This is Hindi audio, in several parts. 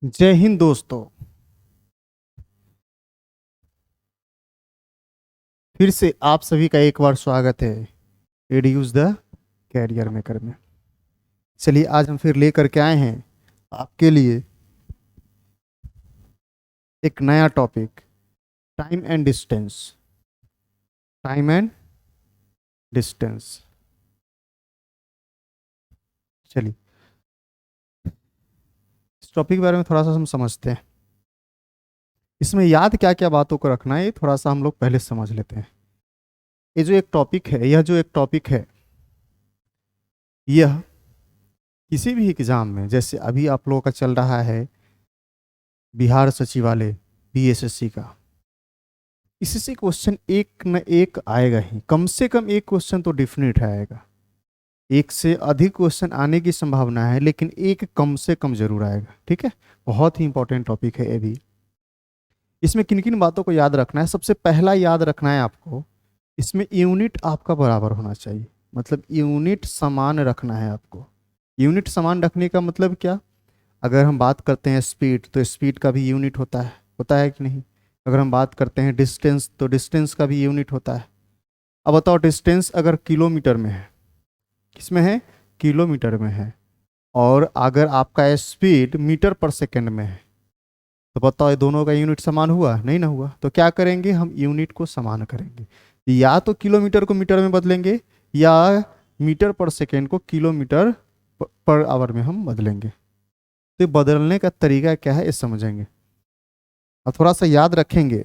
जय हिंद दोस्तों। फिर से आप सभी का एक बार स्वागत है एड्यूस द कैरियर मेकर में। चलिए आज हम फिर लेकर के आए हैं आपके लिए एक नया topic, time and distance. Time and distance. चलिए इस टॉपिक के बारे में थोड़ा सा हम समझते हैं। इसमें याद क्या क्या बातों को रखना है ये थोड़ा सा हम लोग पहले समझ लेते हैं। यह जो एक टॉपिक है यह किसी भी एग्जाम में, जैसे अभी आप लोगों का चल रहा है बिहार सचिवालय बीएसएससी का, इससे क्वेश्चन एक न एक आएगा ही, कम से कम एक क्वेश्चन तो डेफिनेट आएगा। एक से अधिक क्वेश्चन आने की संभावना है लेकिन एक कम से कम जरूर आएगा। ठीक है, बहुत ही इंपॉर्टेंट टॉपिक है ये भी। इसमें किन किन बातों को याद रखना है? सबसे पहला याद रखना है आपको, इसमें यूनिट आपका बराबर होना चाहिए, मतलब यूनिट समान रखना है आपको। यूनिट समान रखने का मतलब क्या? अगर हम बात करते हैं स्पीड, तो स्पीड का भी यूनिट होता है कि नहीं? अगर हम बात करते हैं डिस्टेंस, तो डिस्टेंस का भी यूनिट होता है। अब बताओ, डिस्टेंस अगर किलोमीटर में है, किसमें है? किलोमीटर में है। और अगर आपका स्पीड मीटर पर सेकंड में है, तो बताओ ये दोनों का यूनिट समान हुआ? नहीं ना हुआ। तो क्या करेंगे हम? यूनिट को समान करेंगे। या तो किलोमीटर को मीटर में बदलेंगे या मीटर पर सेकंड को किलोमीटर पर आवर में हम बदलेंगे। तो ये बदलने का तरीका क्या है ये समझेंगे। अब थोड़ा सा याद रखेंगे।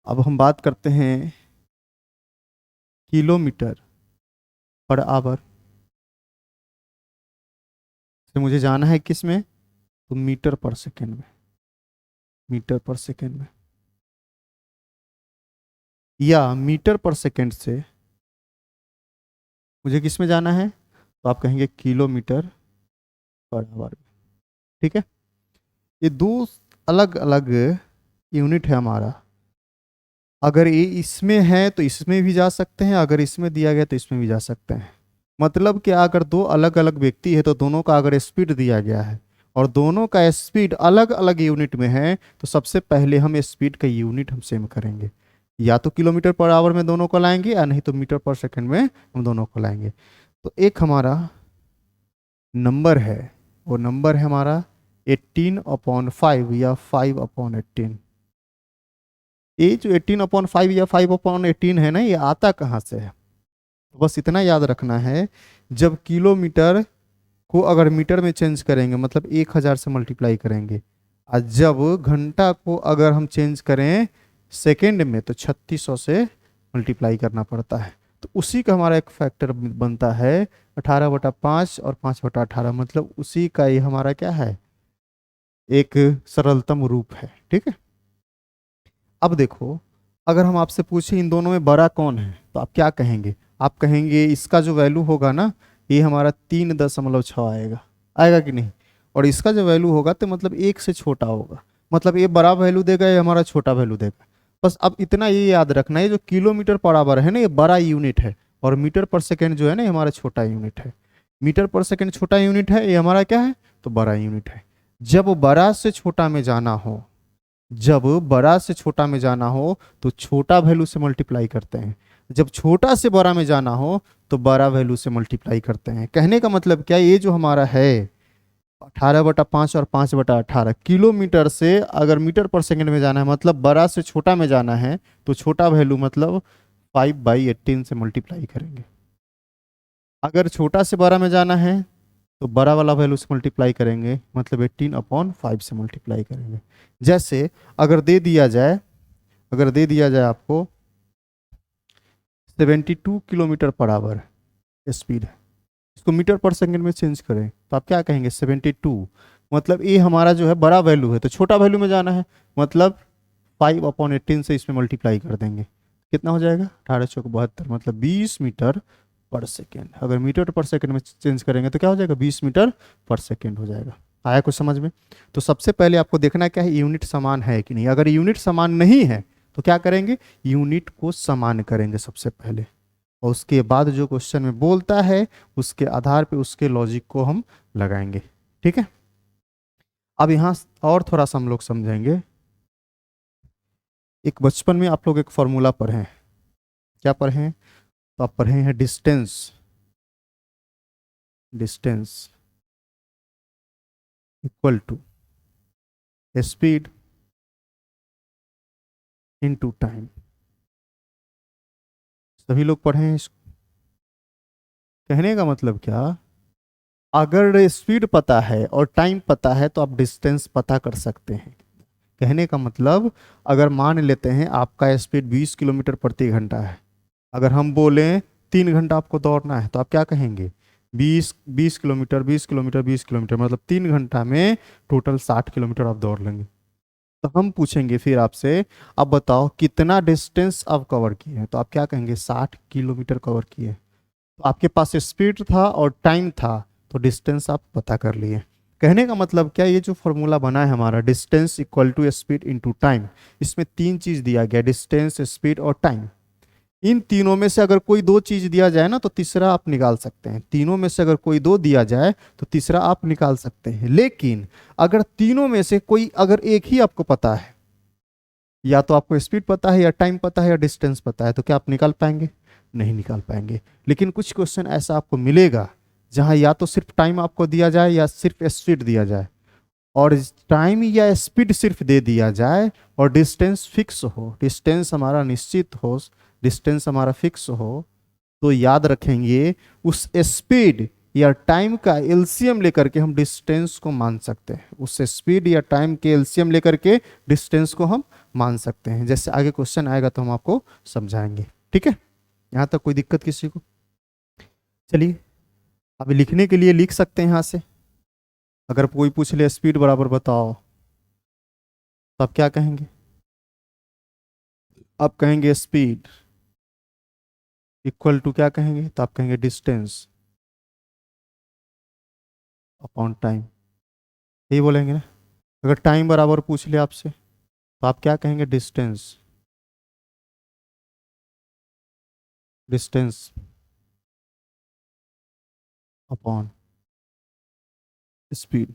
अब हम बात करते हैं किलोमीटर पर आवर से मुझे जाना है किस में? तो मीटर पर सेकंड में। मीटर पर सेकंड में या मीटर पर सेकंड से मुझे किस में जाना है? तो आप कहेंगे किलोमीटर पर आवर में। ठीक है, ये दो अलग अलग यूनिट है हमारा। अगर ये इसमें है तो इसमें भी जा सकते हैं, अगर इसमें दिया गया तो इसमें भी जा सकते हैं। मतलब कि अगर दो अलग अलग व्यक्ति है तो दोनों का अगर स्पीड दिया गया है और दोनों का स्पीड अलग अलग यूनिट में है, तो सबसे पहले हम स्पीड का यूनिट हम सेम करेंगे। या तो किलोमीटर पर आवर में दोनों को लाएंगे या नहीं तो मीटर पर सेकंड में हम दोनों को लाएंगे। तो एक हमारा नंबर है, वो नंबर है हमारा 18/5 या 5/18। ये जो 18/5 या 5/18 है ना, ये आता कहाँ से है? तो बस इतना याद रखना है, जब किलोमीटर को अगर मीटर में चेंज करेंगे मतलब 1000 से मल्टीप्लाई करेंगे, और जब घंटा को अगर हम चेंज करें सेकेंड में तो 3600 से मल्टीप्लाई करना पड़ता है। तो उसी का हमारा एक फैक्टर बनता है 18/5 और 5/18, मतलब उसी का ये हमारा क्या है? एक सरलतम रूप है। ठीक है, अब देखो, अगर हम आपसे पूछें इन दोनों में बड़ा कौन है तो आप क्या कहेंगे? आप कहेंगे इसका जो वैल्यू होगा ना, ये हमारा 3.6 आएगा। आएगा कि नहीं? और इसका जो वैल्यू होगा तो मतलब एक से छोटा होगा, मतलब ये बड़ा वैल्यू देगा, ये हमारा छोटा वैल्यू देगा। बस अब इतना ये याद रखना है, जो किलोमीटर पर आवर है ना, ये बड़ा यूनिट है, और मीटर पर सेकेंड जो है ना, ये हमारा छोटा यूनिट है। मीटर पर सेकेंड छोटा यूनिट है, ये हमारा क्या है? तो बड़ा यूनिट है। जब बड़ा से छोटा में जाना हो, जब बड़ा से छोटा में जाना हो तो छोटा वैल्यू से मल्टीप्लाई करते हैं, जब छोटा से बड़ा में जाना हो तो बड़ा वैल्यू से मल्टीप्लाई करते हैं। कहने का मतलब क्या, ये जो हमारा है 18/5 और 5/18, किलोमीटर से अगर मीटर पर सेकंड में जाना है मतलब बड़ा से छोटा में जाना है, तो छोटा वैल्यू मतलब 5/18 से मल्टीप्लाई करेंगे। अगर छोटा से बड़ा में जाना है तो बड़ा वाला वैल्यू से मल्टीप्लाई करेंगे, मतलब 18/5 से मल्टीप्लाई करेंगे। जैसे अगर दे दिया जाए, अगर दे दिया जाए आपको 72 किलोमीटर पर आवर स्पीड है, इसको मीटर पर सेकंड में चेंज करें तो आप क्या कहेंगे? 72, मतलब ये हमारा जो है बड़ा वैल्यू है तो छोटा वैल्यू में जाना है, मतलब 5/18 से इसमें मल्टीप्लाई कर देंगे। कितना हो जाएगा? 1872, मतलब 20 मीटर पर सेकेंड। अगर मीटर पर सेकेंड में चेंज करेंगे तो क्या हो जाएगा? 20 मीटर पर सेकेंड हो जाएगा। आया कुछ समझ में? तो सबसे पहले आपको देखना क्या है, यूनिट समान है कि नहीं। अगर यूनिट समान नहीं है तो क्या करेंगे? यूनिट को समान करेंगे सबसे पहले, और उसके बाद जो क्वेश्चन में बोलता है उसके आधार पे उसके लॉजिक को हम लगाएंगे। ठीक है, अब यहाँ और थोड़ा सा हम लोग समझेंगे। एक बचपन में आप लोग एक फॉर्मूला पढ़े हैं, क्या पढ़े हैं? तो आप पढ़े हैं distance, distance equal to speed into time. सभी लोग पढ़े हैं इसको। कहने का मतलब क्या, अगर स्पीड पता है और टाइम पता है तो आप डिस्टेंस पता कर सकते हैं। कहने का मतलब, अगर मान लेते हैं आपका स्पीड 20 किलोमीटर प्रति घंटा है, अगर हम बोलें 3 घंटा आपको दौड़ना है, तो आप क्या कहेंगे? 20 20 किलोमीटर, 20 किलोमीटर, 20 किलोमीटर, मतलब 3 घंटा में टोटल 60 किलोमीटर आप दौड़ लेंगे। तो हम पूछेंगे फिर आपसे, अब बताओ कितना डिस्टेंस आप कवर किए हैं, तो आप क्या कहेंगे? 60 किलोमीटर कवर किए। तो आपके पास स्पीड था और टाइम था, तो डिस्टेंस आप पता कर लिए। कहने का मतलब क्या, ये जो फॉर्मूला बना है हमारा, distance equal to speed into time, इसमें 3 चीज दिया गया, डिस्टेंस, स्पीड और टाइम। इन तीनों में से अगर कोई 2 चीज दिया जाए ना, तो तीसरा आप निकाल सकते हैं। तीनों में से अगर कोई 2 दिया जाए तो तीसरा आप निकाल सकते हैं। लेकिन अगर तीनों में से कोई अगर एक ही आपको पता है, या तो आपको स्पीड पता है, या टाइम पता है, या डिस्टेंस पता है, तो क्या आप निकाल पाएंगे? नहीं निकाल पाएंगे। लेकिन कुछ क्वेश्चन ऐसा आपको मिलेगा जहां या तो सिर्फ टाइम आपको दिया जाए या सिर्फ स्पीड दिया जाए, और टाइम या स्पीड सिर्फ दे दिया जाए और डिस्टेंस फिक्स हो, डिस्टेंस हमारा निश्चित हो, डिस्टेंस हमारा फिक्स हो, तो याद रखेंगे उस स्पीड या टाइम का एलसीएम लेकर के हम डिस्टेंस को मान सकते हैं। उस स्पीड या टाइम के एलसीएम लेकर के डिस्टेंस को हम मान सकते हैं। जैसे आगे क्वेश्चन आएगा तो हम आपको समझाएंगे। ठीक है, यहाँ तक कोई दिक्कत किसी को? चलिए, अभी लिखने के लिए लिख सकते हैं यहाँ से। अगर कोई पूछ ले स्पीड बराबर बताओ, तो आप क्या कहेंगे? आप कहेंगे स्पीड इक्वल टू क्या कहेंगे? तो आप कहेंगे डिस्टेंस अपॉन टाइम, यही बोलेंगे ना। अगर टाइम बराबर पूछ ले आपसे, तो आप क्या कहेंगे? Distance, distance upon speed.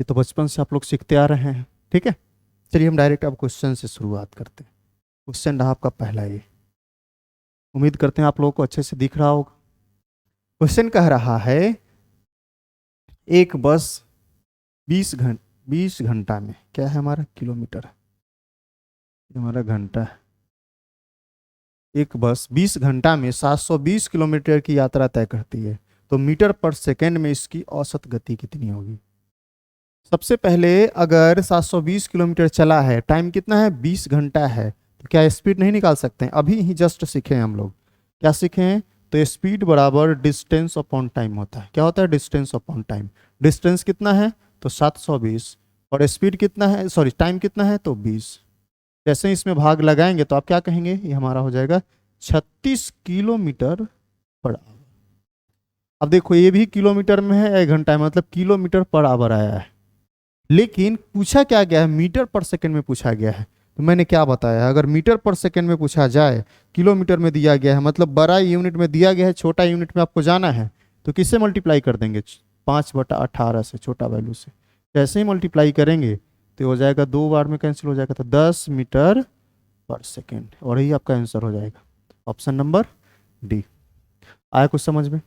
ये तो बचपन से आप लोग सीखते आ रहे हैं। ठीक है, चलिए हम डायरेक्ट अब क्वेश्चन से शुरुआत करते हैं। क्वेश्चन रहा आपका पहला ये, उम्मीद करते हैं आप लोगों को अच्छे से दिख रहा होगा। क्वेश्चन कह रहा है, एक बस 20 घंटा में, क्या है हमारा? किलोमीटर है, ये हमारा घंटा है। एक बस 20 घंटा में 720 किलोमीटर की यात्रा तय करती है, तो मीटर पर सेकंड में इसकी औसत गति कितनी होगी? सबसे पहले, अगर 720 किलोमीटर चला है, टाइम कितना है? 20 घंटा है, तो क्या स्पीड नहीं निकाल सकते हैं? अभी ही जस्ट सीखे हैं हम लोग। क्या सीखे हैं? तो स्पीड बराबर डिस्टेंस अपॉन टाइम होता है। क्या होता है? Distance upon time. डिस्टेंस कितना है? तो 720, और स्पीड कितना है, सॉरी टाइम कितना है? तो 20। जैसे ही इसमें भाग लगाएंगे तो आप क्या कहेंगे? ये हमारा हो जाएगा 36 किलोमीटर पर आवर। अब देखो, ये भी किलोमीटर में है, 1 घंटा है, मतलब किलोमीटर पर आवर आया है। लेकिन पूछा क्या गया है? मीटर पर सेकंड में पूछा गया है। तो मैंने क्या बताया, अगर मीटर पर सेकंड में पूछा जाए, किलोमीटर में दिया गया है, मतलब बड़ा यूनिट में दिया गया है, छोटा यूनिट में आपको जाना है, तो किससे मल्टीप्लाई कर देंगे? 5/18 से, छोटा वैल्यू से। जैसे ही मल्टीप्लाई करेंगे तो हो जाएगा, 2 बार में कैंसिल हो जाएगा, तो 10 मीटर पर सेकेंड, और यही आपका आंसर हो जाएगा, ऑप्शन नंबर डी। आया कुछ समझ में?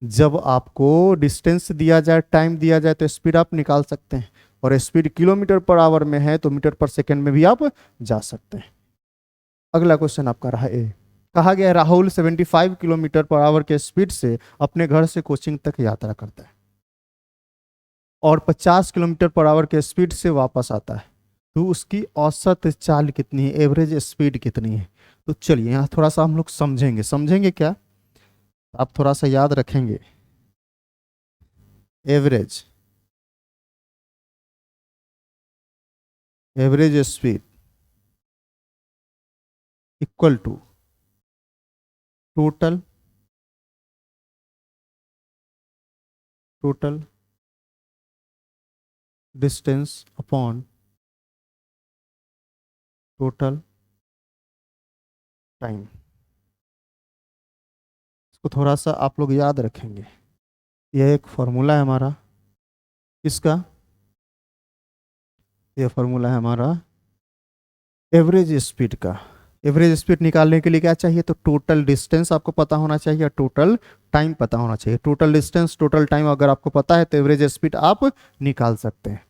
जब आपको डिस्टेंस दिया जाए, टाइम दिया जाए, तो स्पीड आप निकाल सकते हैं, और स्पीड किलोमीटर पर आवर में है तो मीटर पर सेकंड में भी आप जा सकते हैं। अगला क्वेश्चन आपका रहा ए। कहा गया है, राहुल 75 किलोमीटर पर आवर के स्पीड से अपने घर से कोचिंग तक यात्रा करता है और 50 किलोमीटर पर आवर के स्पीड से वापस आता है, तो उसकी औसत चाल कितनी है? एवरेज स्पीड कितनी है? तो चलिए यहाँ थोड़ा सा हम लोग समझेंगे। समझेंगे क्या? आप थोड़ा सा याद रखेंगे, average, average speed equal to total, total distance upon total time. इसको थोड़ा सा आप लोग याद रखेंगे। यह एक फॉर्मूला है हमारा इसका, यह फॉर्मूला है हमारा एवरेज स्पीड का। एवरेज स्पीड निकालने के लिए क्या चाहिए, तो टोटल डिस्टेंस आपको पता होना चाहिए और टोटल टाइम पता होना चाहिए। टोटल डिस्टेंस टोटल टाइम अगर आपको पता है तो एवरेज स्पीड आप निकाल सकते हैं।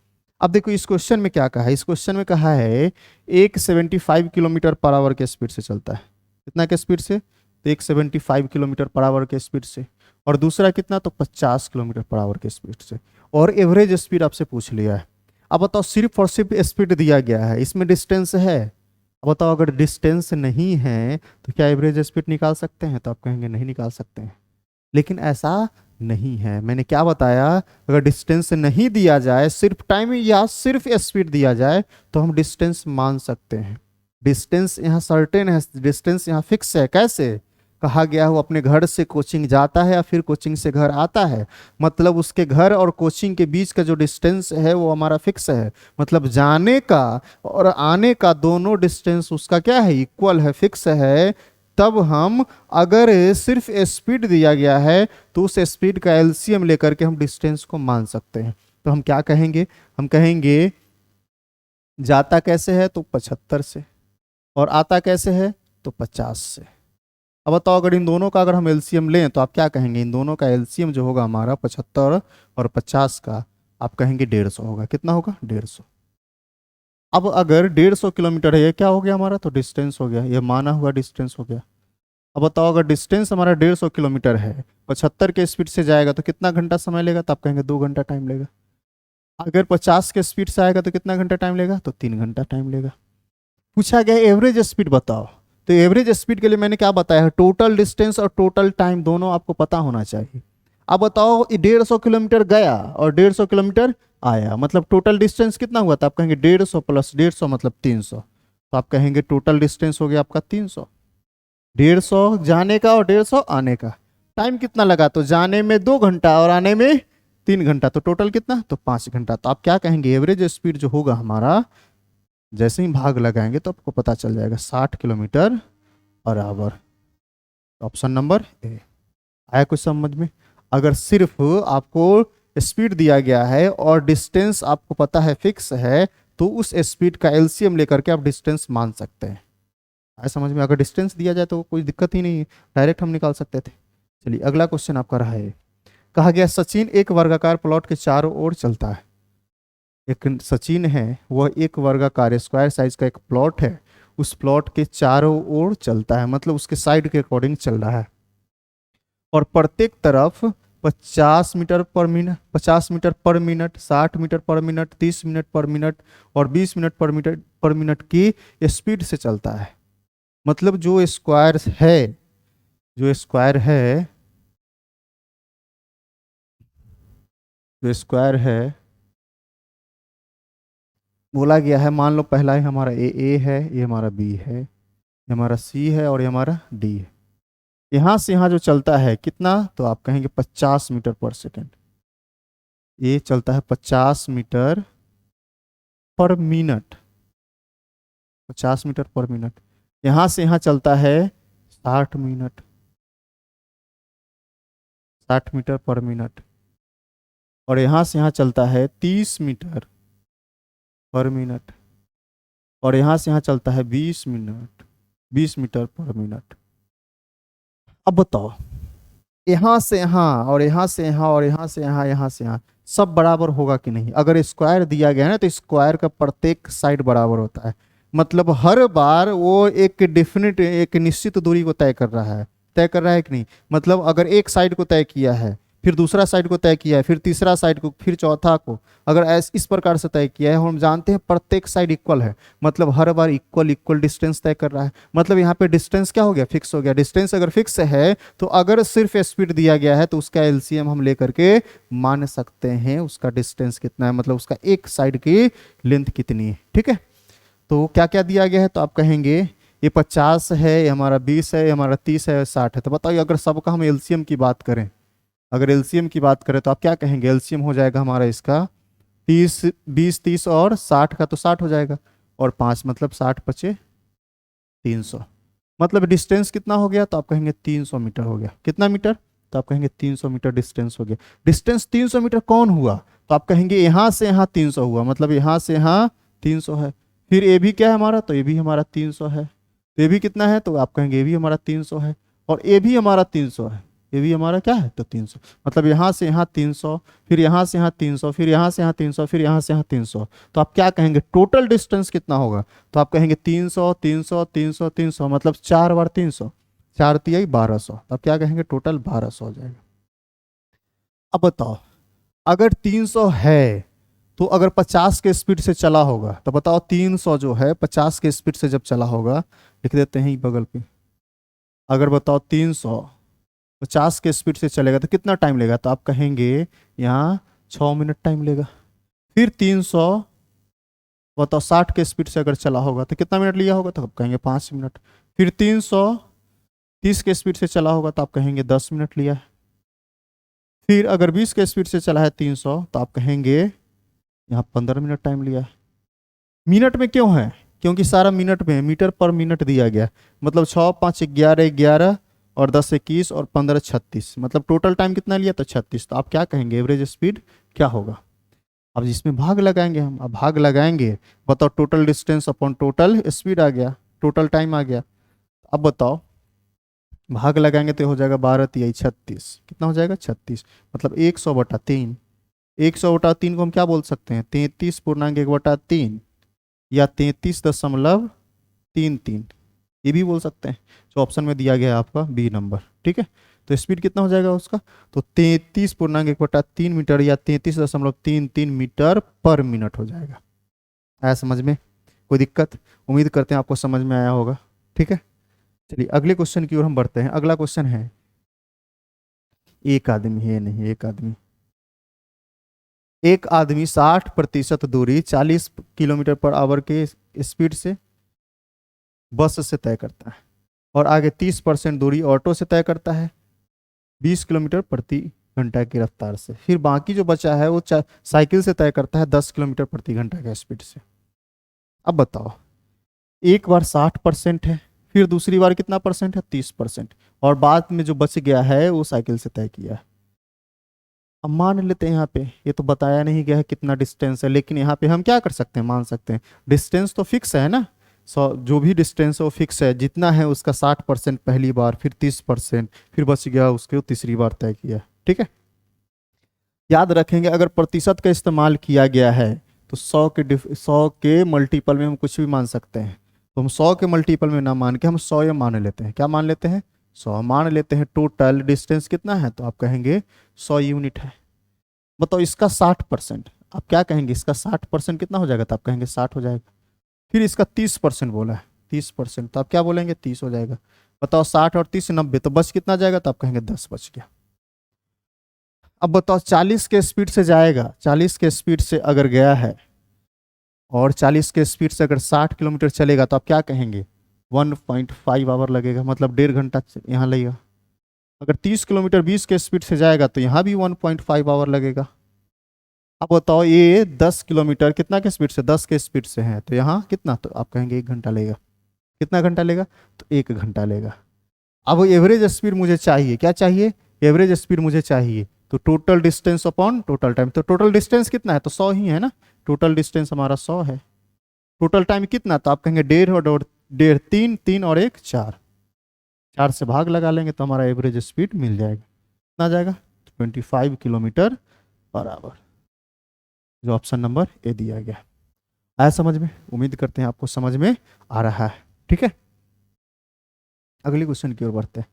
अब देखो इस क्वेश्चन में क्या कहा है, इस क्वेश्चन में कहा है एक 75 किलोमीटर पर आवर के स्पीड से चलता है। कितना के स्पीड से, तो एक 75 किलोमीटर पर आवर के स्पीड से, और दूसरा कितना, तो 50 किलोमीटर पर आवर के स्पीड से, और एवरेज स्पीड आपसे पूछ लिया है। अब बताओ सिर्फ और सिर्फ स्पीड दिया गया है, इसमें डिस्टेंस है। अब बताओ अगर डिस्टेंस नहीं है तो क्या एवरेज स्पीड निकाल सकते हैं, तो आप कहेंगे नहीं निकाल सकते हैं। लेकिन ऐसा नहीं है, मैंने क्या बताया, अगर डिस्टेंस नहीं दिया जाए, सिर्फ टाइम या सिर्फ स्पीड दिया जाए तो हम डिस्टेंस मान सकते हैं। डिस्टेंस यहाँ सर्टेन है, डिस्टेंस यहाँ फिक्स है। कैसे कहा गया, वो अपने घर से कोचिंग जाता है या फिर कोचिंग से घर आता है, मतलब उसके घर और कोचिंग के बीच का जो डिस्टेंस है वो हमारा फिक्स है। मतलब जाने का और आने का दोनों डिस्टेंस उसका क्या है, इक्वल है, फिक्स है। तब हम अगर सिर्फ स्पीड दिया गया है तो उस स्पीड का एलसीएम लेकर के हम डिस्टेंस को मान सकते हैं। तो हम क्या कहेंगे, हम कहेंगे जाता कैसे है, तो 75 से, और आता कैसे है, तो 50 से। अब बताओ अगर इन दोनों का अगर हम एलसीएम लें तो आप क्या कहेंगे, इन दोनों का एलसीएम जो होगा हमारा 75 और 50 का, आप कहेंगे 150 होगा। कितना होगा, 150। अब अगर 150 किलोमीटर है, ये क्या हो गया हमारा, तो डिस्टेंस हो गया, ये माना हुआ डिस्टेंस हो गया। अब बताओ अगर डिस्टेंस हमारा 150 किलोमीटर है, 75 के स्पीड से जाएगा तो कितना घंटा समय लेगा, तो आप कहेंगे 2 घंटा टाइम लेगा। अगर 50 के स्पीड से आएगा तो कितना घंटा टाइम लेगा, तो 3 घंटा टाइम लेगा। पूछा गया एवरेज स्पीड बताओ, तो एवरेज स्पीड के लिए मैंने क्या बताया है, टोटल डिस्टेंस और टोटल टाइम दोनों आपको पता होना चाहिए। अब बताओ 150 किलोमीटर गया और 150 किलोमीटर आया, मतलब टोटल डिस्टेंस कितना हुआ था, आप कहेंगे 150 प्लस 150 मतलब 300। तो आप कहेंगे टोटल डिस्टेंस हो गया आपका 300। 150 जाने का और 150 आने का। टाइम कितना लगा, तो जाने में 2 घंटा और आने में 3 घंटा, तो टोटल कितना, तो 5 घंटा। तो आप क्या कहेंगे, एवरेज स्पीड जो होगा हमारा, जैसे ही भाग लगाएंगे तो आपको पता चल जाएगा 60 kilometre per hour. Option number A. आया कुछ समझ में। अगर सिर्फ आपको स्पीड दिया गया है और डिस्टेंस आपको पता है फिक्स है, तो उस स्पीड का एलसीएम लेकर के आप डिस्टेंस मान सकते हैं। आया समझ में। अगर डिस्टेंस दिया जाए तो कोई दिक्कत ही नहीं है, डायरेक्ट हम निकाल सकते थे। चलिए अगला क्वेश्चन आपका रहा है, कहा गया सचिन एक वर्गाकार प्लॉट के चारों ओर चलता है। एक सचिन है, वह एक वर्गाकार स्क्वायर साइज का एक प्लॉट है, उस प्लॉट के चारों ओर चलता है, मतलब उसके साइड के अकॉर्डिंग चल रहा है, और प्रत्येक तरफ 50 metre per minute, 50 metre per minute, 60 metre per minute, 30 minute per minute और 20 मिनट पर मिनट की स्पीड से चलता है। मतलब जो स्क्वायर है, जो स्क्वायर है, जो स्क्वायर है, बोला गया है, मान लो पहला है हमारा ए है, ये हमारा बी है, ये हमारा सी है और ये हमारा डी है। यहाँ से यहाँ जो चलता है कितना, तो आप कहेंगे 50 मीटर पर सेकेंड। ये चलता है 50 metre per minute, 50 metre per minute. यहाँ से यहाँ चलता है 60 मिनट, 60 मीटर पर मिनट, और यहाँ से यहाँ चलता है 30 मीटर पर मिनट, और यहाँ से यहाँ चलता है 20 मिनट, 20 मीटर पर मिनट। अब बताओ यहाँ से यहाँ और यहाँ से यहाँ और यहाँ से यहाँ, यहाँ से यहाँ सब बराबर होगा कि नहीं। अगर स्क्वायर दिया गया है ना, तो स्क्वायर का प्रत्येक साइड बराबर होता है, मतलब हर बार वो एक डेफिनेट, एक निश्चित दूरी को तय कर रहा है, तय कर रहा है कि नहीं। मतलब अगर एक साइड को तय किया है, फिर दूसरा साइड को तय किया है, फिर तीसरा साइड को, फिर चौथा को, अगर इस प्रकार से तय किया है, हम जानते हैं प्रत्येक साइड इक्वल है, मतलब हर बार इक्वल इक्वल डिस्टेंस तय कर रहा है। मतलब यहाँ पे डिस्टेंस क्या हो गया, फिक्स हो गया। डिस्टेंस अगर फिक्स है तो अगर सिर्फ स्पीड दिया गया है तो उसका एलसीएम हम लेकर के मान सकते हैं उसका डिस्टेंस कितना है, मतलब उसका एक साइड की लेंथ कितनी है। ठीक है, तो क्या क्या दिया गया है, तो आप कहेंगे ये 50 है, ये हमारा 20 है, ये हमारा 30 है, 60 है। तो बताइए अगर सबका हम एलसीएम की बात करें, अगर एलसीएम की बात करें तो आप क्या कहेंगे, एलसीएम हो जाएगा हमारा इसका 30, 20, 30 और 60 का, तो 60 हो जाएगा, और 5 मतलब 60 पचे 300, मतलब डिस्टेंस कितना हो गया, तो आप कहेंगे 300 मीटर हो गया। कितना मीटर, तो आप कहेंगे 300 मीटर डिस्टेंस हो गया। डिस्टेंस 300 मीटर कौन हुआ? तो आप कहेंगे यहाँ से यहाँ 300 हुआ, मतलब यहाँ से यहाँ 300 है। फिर ए भी क्या है हमारा? तो ए भी हमारा 300 है। तो ए भी कितना है? तो आप कहेंगे ए भी हमारा 300 है। और ए भी हमारा 300 है। ये भी हमारा क्या है? तो 300। मतलब यहाँ से यहाँ 300, फिर यहाँ से यहाँ 300, फिर यहाँ से यहाँ 300, फिर यहाँ से यहाँ 300। तो आप क्या कहेंगे टोटल डिस्टेंस कितना होगा? तो आप कहेंगे 300 300 300 300, मतलब 4 बार 300, 4 तिहाई 1200। तो आप क्या कहेंगे? टोटल 1200 हो जाएगा। अब बताओ, अगर 300 है तो अगर 50 के स्पीड से चला होगा तो बताओ 300 जो है 50 के स्पीड से जब चला होगा, लिख देते हैं बगल पे। अगर बताओ 300 50 के स्पीड से चलेगा तो कितना टाइम लेगा? तो आप कहेंगे यहाँ 6 मिनट टाइम लेगा। फिर 300 बताओ 60 के स्पीड से अगर चला होगा तो कितना मिनट लिया होगा? तो आप कहेंगे 5 मिनट। फिर 300 30 के स्पीड से चला होगा तो आप कहेंगे 10 मिनट लिया है। फिर अगर 20 के स्पीड से चला है 300 तो आप कहेंगे यहाँ 15 मिनट टाइम लिया है। मिनट में क्यों है? क्योंकि सारा मिनट में है, मीटर पर मिनट दिया गया। मतलब 6 5 11 11 और 10 21 और 15 36, मतलब टोटल टाइम कितना लिया? तो 36। तो आप क्या कहेंगे एवरेज स्पीड क्या होगा? अब इसमें भाग लगाएंगे हम। अब भाग लगाएंगे, बताओ total distance upon total speed आ गया, टोटल टाइम आ गया। अब बताओ भाग लगाएंगे तो हो जाएगा 12 तिहाई 36। कितना हो जाएगा? 36। मतलब 100/3। 100/3 को हम क्या बोल सकते हैं? 33.1/3 या 33.33, ये भी बोल सकते हैं, जो ऑप्शन में दिया गया है आपका बी नंबर। ठीक है, तो स्पीड कितना हो जाएगा उसका? तो 33.1/3 मीटर या 33.33 मीटर पर मिनट हो जाएगा। आया समझ में? कोई दिक्कत? उम्मीद करते हैं आपको समझ में आया होगा। ठीक है, चलिए अगले क्वेश्चन की ओर हम बढ़ते हैं। अगला क्वेश्चन है, एक आदमी है, नहीं एक आदमी, एक आदमी 60% दूरी 40 किलोमीटर पर आवर के स्पीड से बस से तय करता है और आगे 30% दूरी ऑटो से तय करता है 20 किलोमीटर प्रति घंटा की रफ्तार से। फिर बाकी जो बचा है वो साइकिल से तय करता है 10 किलोमीटर प्रति घंटा के स्पीड से। अब बताओ, एक बार 60% है, फिर दूसरी बार कितना परसेंट है? 30%, और बाद में जो बच गया है वो साइकिल से तय किया है। अब मान लेते हैं यहाँ पे, ये तो बताया नहीं गया है कितना डिस्टेंस है, लेकिन यहाँ पे हम क्या कर सकते हैं? मान सकते हैं डिस्टेंस तो फिक्स है ना। जो भी डिस्टेंस है वो फिक्स है, जितना है उसका 60% पहली बार, फिर 30%, फिर बच गया उसके तीसरी बार तय किया। ठीक है, याद रखेंगे अगर प्रतिशत का इस्तेमाल किया गया है तो 100 के मल्टीपल में हम कुछ भी मान सकते हैं। तो हम 100 के मल्टीपल में ना मान के हम 100 ये मान लेते हैं। क्या मान लेते हैं? 100 मान लेते हैं। टोटल डिस्टेंस कितना है? तो आप कहेंगे 100 यूनिट है। बताओ इसका 60%, आप क्या कहेंगे? इसका 60% कितना हो जाएगा? तो आप कहेंगे 60 हो जाएगा। फिर इसका 30% बोला है, 30%, तो आप क्या बोलेंगे? 30 हो जाएगा। बताओ 60 और 30 90, तो बच कितना जाएगा? तो आप कहेंगे 10 बच गया। अब बताओ 40 के स्पीड से जाएगा, 40 के स्पीड से अगर गया है और 40 के स्पीड से अगर 60 किलोमीटर चलेगा तो आप क्या कहेंगे? 1.5 आवर लगेगा, मतलब 1.5 घंटा यहाँ लगेगा। अगर 30 किलोमीटर 20 के स्पीड से जाएगा तो यहाँ भी 1.5 आवर लगेगा। अब बताओ ये 10 किलोमीटर कितना के स्पीड से? 10 के स्पीड से है, तो यहाँ कितना? तो आप कहेंगे 1 घंटा लेगा। कितना घंटा लेगा? तो 1 घंटा लेगा। अब एवरेज स्पीड मुझे चाहिए, क्या चाहिए? एवरेज स्पीड मुझे चाहिए। तो total distance upon total time, तो टोटल डिस्टेंस कितना है? तो 100 ही है ना। टोटल डिस्टेंस हमारा 100 है। टोटल टाइम कितना? तो आप कहेंगे 1.5 और 1.5, 3, 3 और 1 4, 4 से भाग लगा लेंगे तो हमारा एवरेज स्पीड मिल जाएगा। कितना जाएगा? 25 किलोमीटर पर आवर, जो ऑप्शन नंबर ए दिया गया। आया समझ में? उम्मीद करते हैं आपको समझ में आ रहा है। ठीक है, अगले क्वेश्चन की ओर बढ़ते हैं।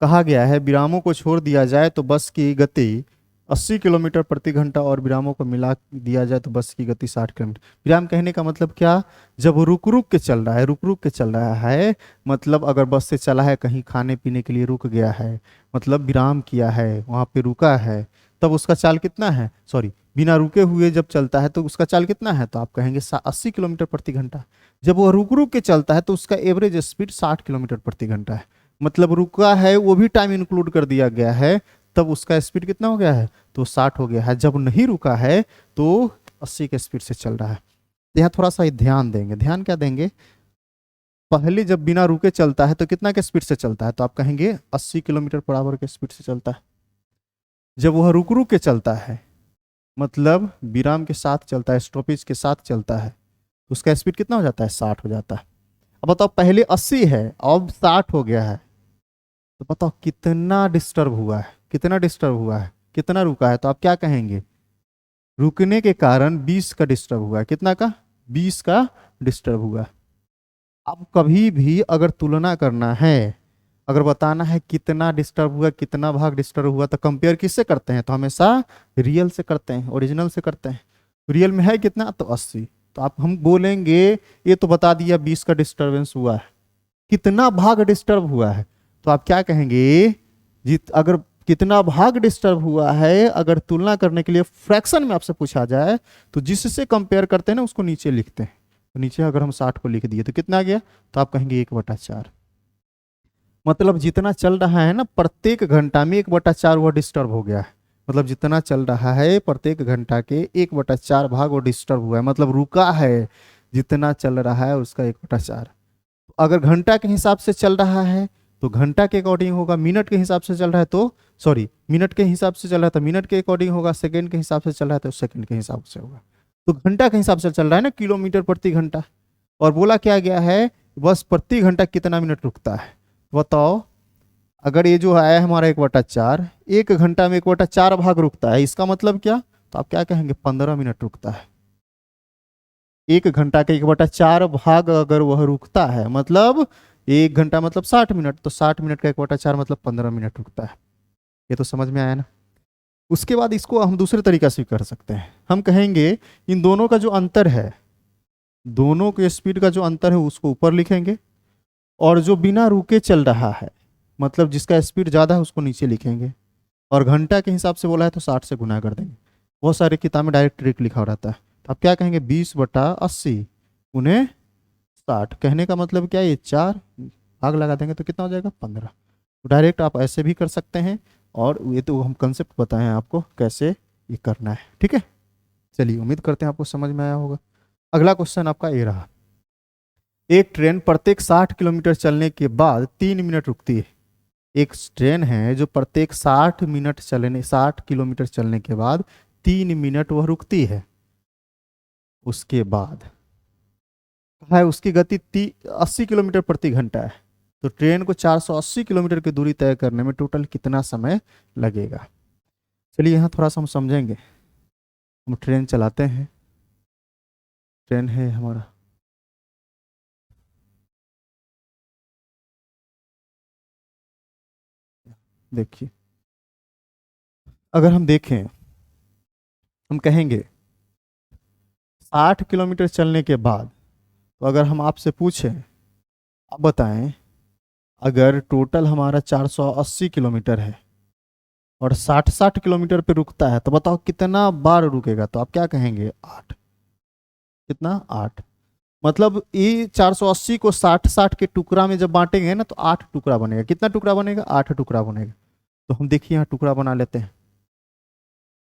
कहा गया है विरामों को छोड़ दिया जाए तो बस की गति 80 किलोमीटर प्रति घंटा और विरामों को मिला दिया जाए तो बस की गति 60 किलोमीटर। विराम कहने का मतलब क्या? जब रुक रुक के चल रहा है, रुक रुक के चल रहा है, मतलब अगर बस से चला है कहीं खाने पीने के लिए रुक गया है, मतलब विराम किया है, वहाँ पे रुका है, तब उसका चाल कितना है? सॉरी, बिना रुके हुए जब चलता है तो उसका चाल कितना है? तो आप कहेंगे 80 किलोमीटर प्रति घंटा। जब वो रुक रुक के चलता है तो उसका एवरेज स्पीड 60 किलोमीटर प्रति घंटा है। मतलब रुका है वो भी टाइम इंक्लूड कर दिया गया है, तब उसका स्पीड कितना हो गया है? तो 60 हो गया है। जब नहीं रुका है तो 80 के स्पीड से चल रहा है। तो यहाँ थोड़ा सा ध्यान देंगे। ध्यान क्या देंगे? पहले जब बिना रुके चलता है तो कितना के स्पीड से चलता है? तो आप कहेंगे 80 किलोमीटर पर आवर के स्पीड से चलता है। जब वह रुक रुक के चलता है, मतलब विराम के साथ चलता है, स्टॉपेज के साथ चलता है, तो उसका स्पीड कितना हो जाता है? 60 हो जाता है। अब बताओ, पहले 80 है, अब 60 हो गया है, तो बताओ कितना डिस्टर्ब हुआ है, कितना डिस्टर्ब हुआ है, कितना रुका है? तो आप क्या कहेंगे? रुकने के कारण 20 का डिस्टर्ब हुआ है। कितना का? 20 का डिस्टर्ब हुआ है। अब कभी भी अगर तुलना करना है, अगर बताना है कितना डिस्टर्ब हुआ, कितना भाग डिस्टर्ब हुआ, तो कंपेयर किससे करते हैं? तो हमेशा रियल से करते हैं, ओरिजिनल से करते हैं। रियल में है कितना? तो 80। तो आप हम बोलेंगे ये तो बता दिया 20 का डिस्टरबेंस हुआ है, कितना भाग डिस्टर्ब हुआ है? तो आप क्या कहेंगे? जित अगर कितना भाग डिस्टर्ब हुआ है, अगर तुलना करने के लिए फ्रैक्शन में आपसे पूछा जाए, तो जिससे कंपेयर करते हैं ना उसको नीचे लिखते हैं। तो नीचे अगर हम 60 को लिख दिए तो कितना आ गया? तो आप कहेंगे 1/4। मतलब जितना चल रहा है ना, प्रत्येक घंटा में 1/4 वो डिस्टर्ब हो गया है। मतलब जितना चल रहा है प्रत्येक घंटा के 1/4 भाग वो डिस्टर्ब हुआ है, मतलब रुका है। जितना चल रहा है उसका 1/4। अगर घंटा के हिसाब से चल रहा है तो घंटा के अकॉर्डिंग होगा, मिनट के हिसाब से चल रहा है तो सॉरी, मिनट के हिसाब से चल रहा है तो मिनट के अकॉर्डिंग होगा, सेकंड के हिसाब से चल रहा है तो सेकंड के हिसाब से होगा। तो घंटा के हिसाब से चल रहा है ना, किलोमीटर प्रति घंटा। और बोला क्या गया है? बस प्रति घंटा कितना मिनट रुकता है। बताओ, अगर ये जो है हमारा 1/4, 1 घंटा में 1/4 भाग रुकता है, इसका मतलब क्या? तो आप क्या कहेंगे? 15 मिनट रुकता है। 1 घंटा का 1/4 भाग अगर वह रुकता है, मतलब 1 घंटा मतलब 60 मिनट, तो 60 मिनट का 1/4 मतलब 15 मिनट रुकता है। ये तो समझ में आया ना? उसके बाद इसको हम दूसरे तरीका से कर सकते हैं। हम कहेंगे इन दोनों का जो अंतर है, दोनों के स्पीड का जो अंतर है उसको ऊपर लिखेंगे, और जो बिना रुके चल रहा है, मतलब जिसका स्पीड ज़्यादा है उसको नीचे लिखेंगे। और घंटा के हिसाब से बोला है तो 60 से गुना कर देंगे। बहुत सारी किताब में डायरेक्ट ट्रिक लिखा रहता है। तो आप क्या कहेंगे? 20/80 उन्हें 60। कहने का मतलब क्या है? ये 4 भाग लगा देंगे तो कितना हो जाएगा? 15। तो डायरेक्ट आप ऐसे भी कर सकते हैं, और ये तो हम कंसेप्ट बताएं आपको कैसे ये करना है। ठीक है, चलिए, उम्मीद करते हैं आपको समझ में आया होगा। अगला क्वेश्चन आपका ये रहा। एक ट्रेन प्रत्येक 60 किलोमीटर चलने के बाद 3 मिनट रुकती है। एक ट्रेन है जो प्रत्येक 60 किलोमीटर चलने के बाद 3 मिनट वह रुकती है। उसके बाद है उसकी गति 80 किलोमीटर प्रति घंटा है। तो ट्रेन को 480 किलोमीटर की दूरी तय करने में टोटल कितना समय लगेगा? चलिए यहाँ थोड़ा सा हम समझेंगे। हम ट्रेन चलाते हैं, ट्रेन है हमारा, देखिए, अगर हम देखें, हम कहेंगे 60 किलोमीटर चलने के बाद, तो अगर हम आपसे पूछें, आप बताएं, अगर टोटल हमारा 480 किलोमीटर है और 60-60 किलोमीटर पे रुकता है, तो बताओ कितना बार रुकेगा? तो आप क्या कहेंगे? 8। कितना? 8। मतलब ये 480 को 60-60 के टुकड़ा में जब बांटेंगे ना, तो 8 टुकड़ा बनेगा। कितना टुकड़ा बनेगा? 8 टुकड़ा बनेगा। तो हम देखिए यहाँ टुकड़ा बना लेते हैं।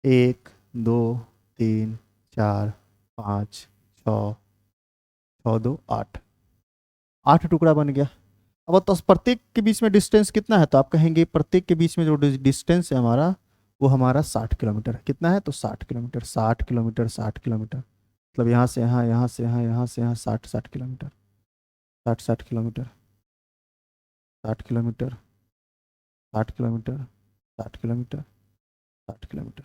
1 2 3 4 5 6, 6 2 8, 8 टुकड़ा बन गया। अब तो प्रत्येक के बीच में डिस्टेंस कितना है? तो आप कहेंगे प्रत्येक के बीच में जो डिस्टेंस है हमारा, वो हमारा 60 किलोमीटर है। कितना है? तो 60 किलोमीटर, 60 किलोमीटर, 60 किलोमीटर। मतलब यहाँ से यहाँ, यहाँ से यहाँ, यहाँ से यहाँ, 60-60 kilometre, 60-60 kilometre, 60 kilometre, 60 kilometre, 60 kilometre, 60 kilometre.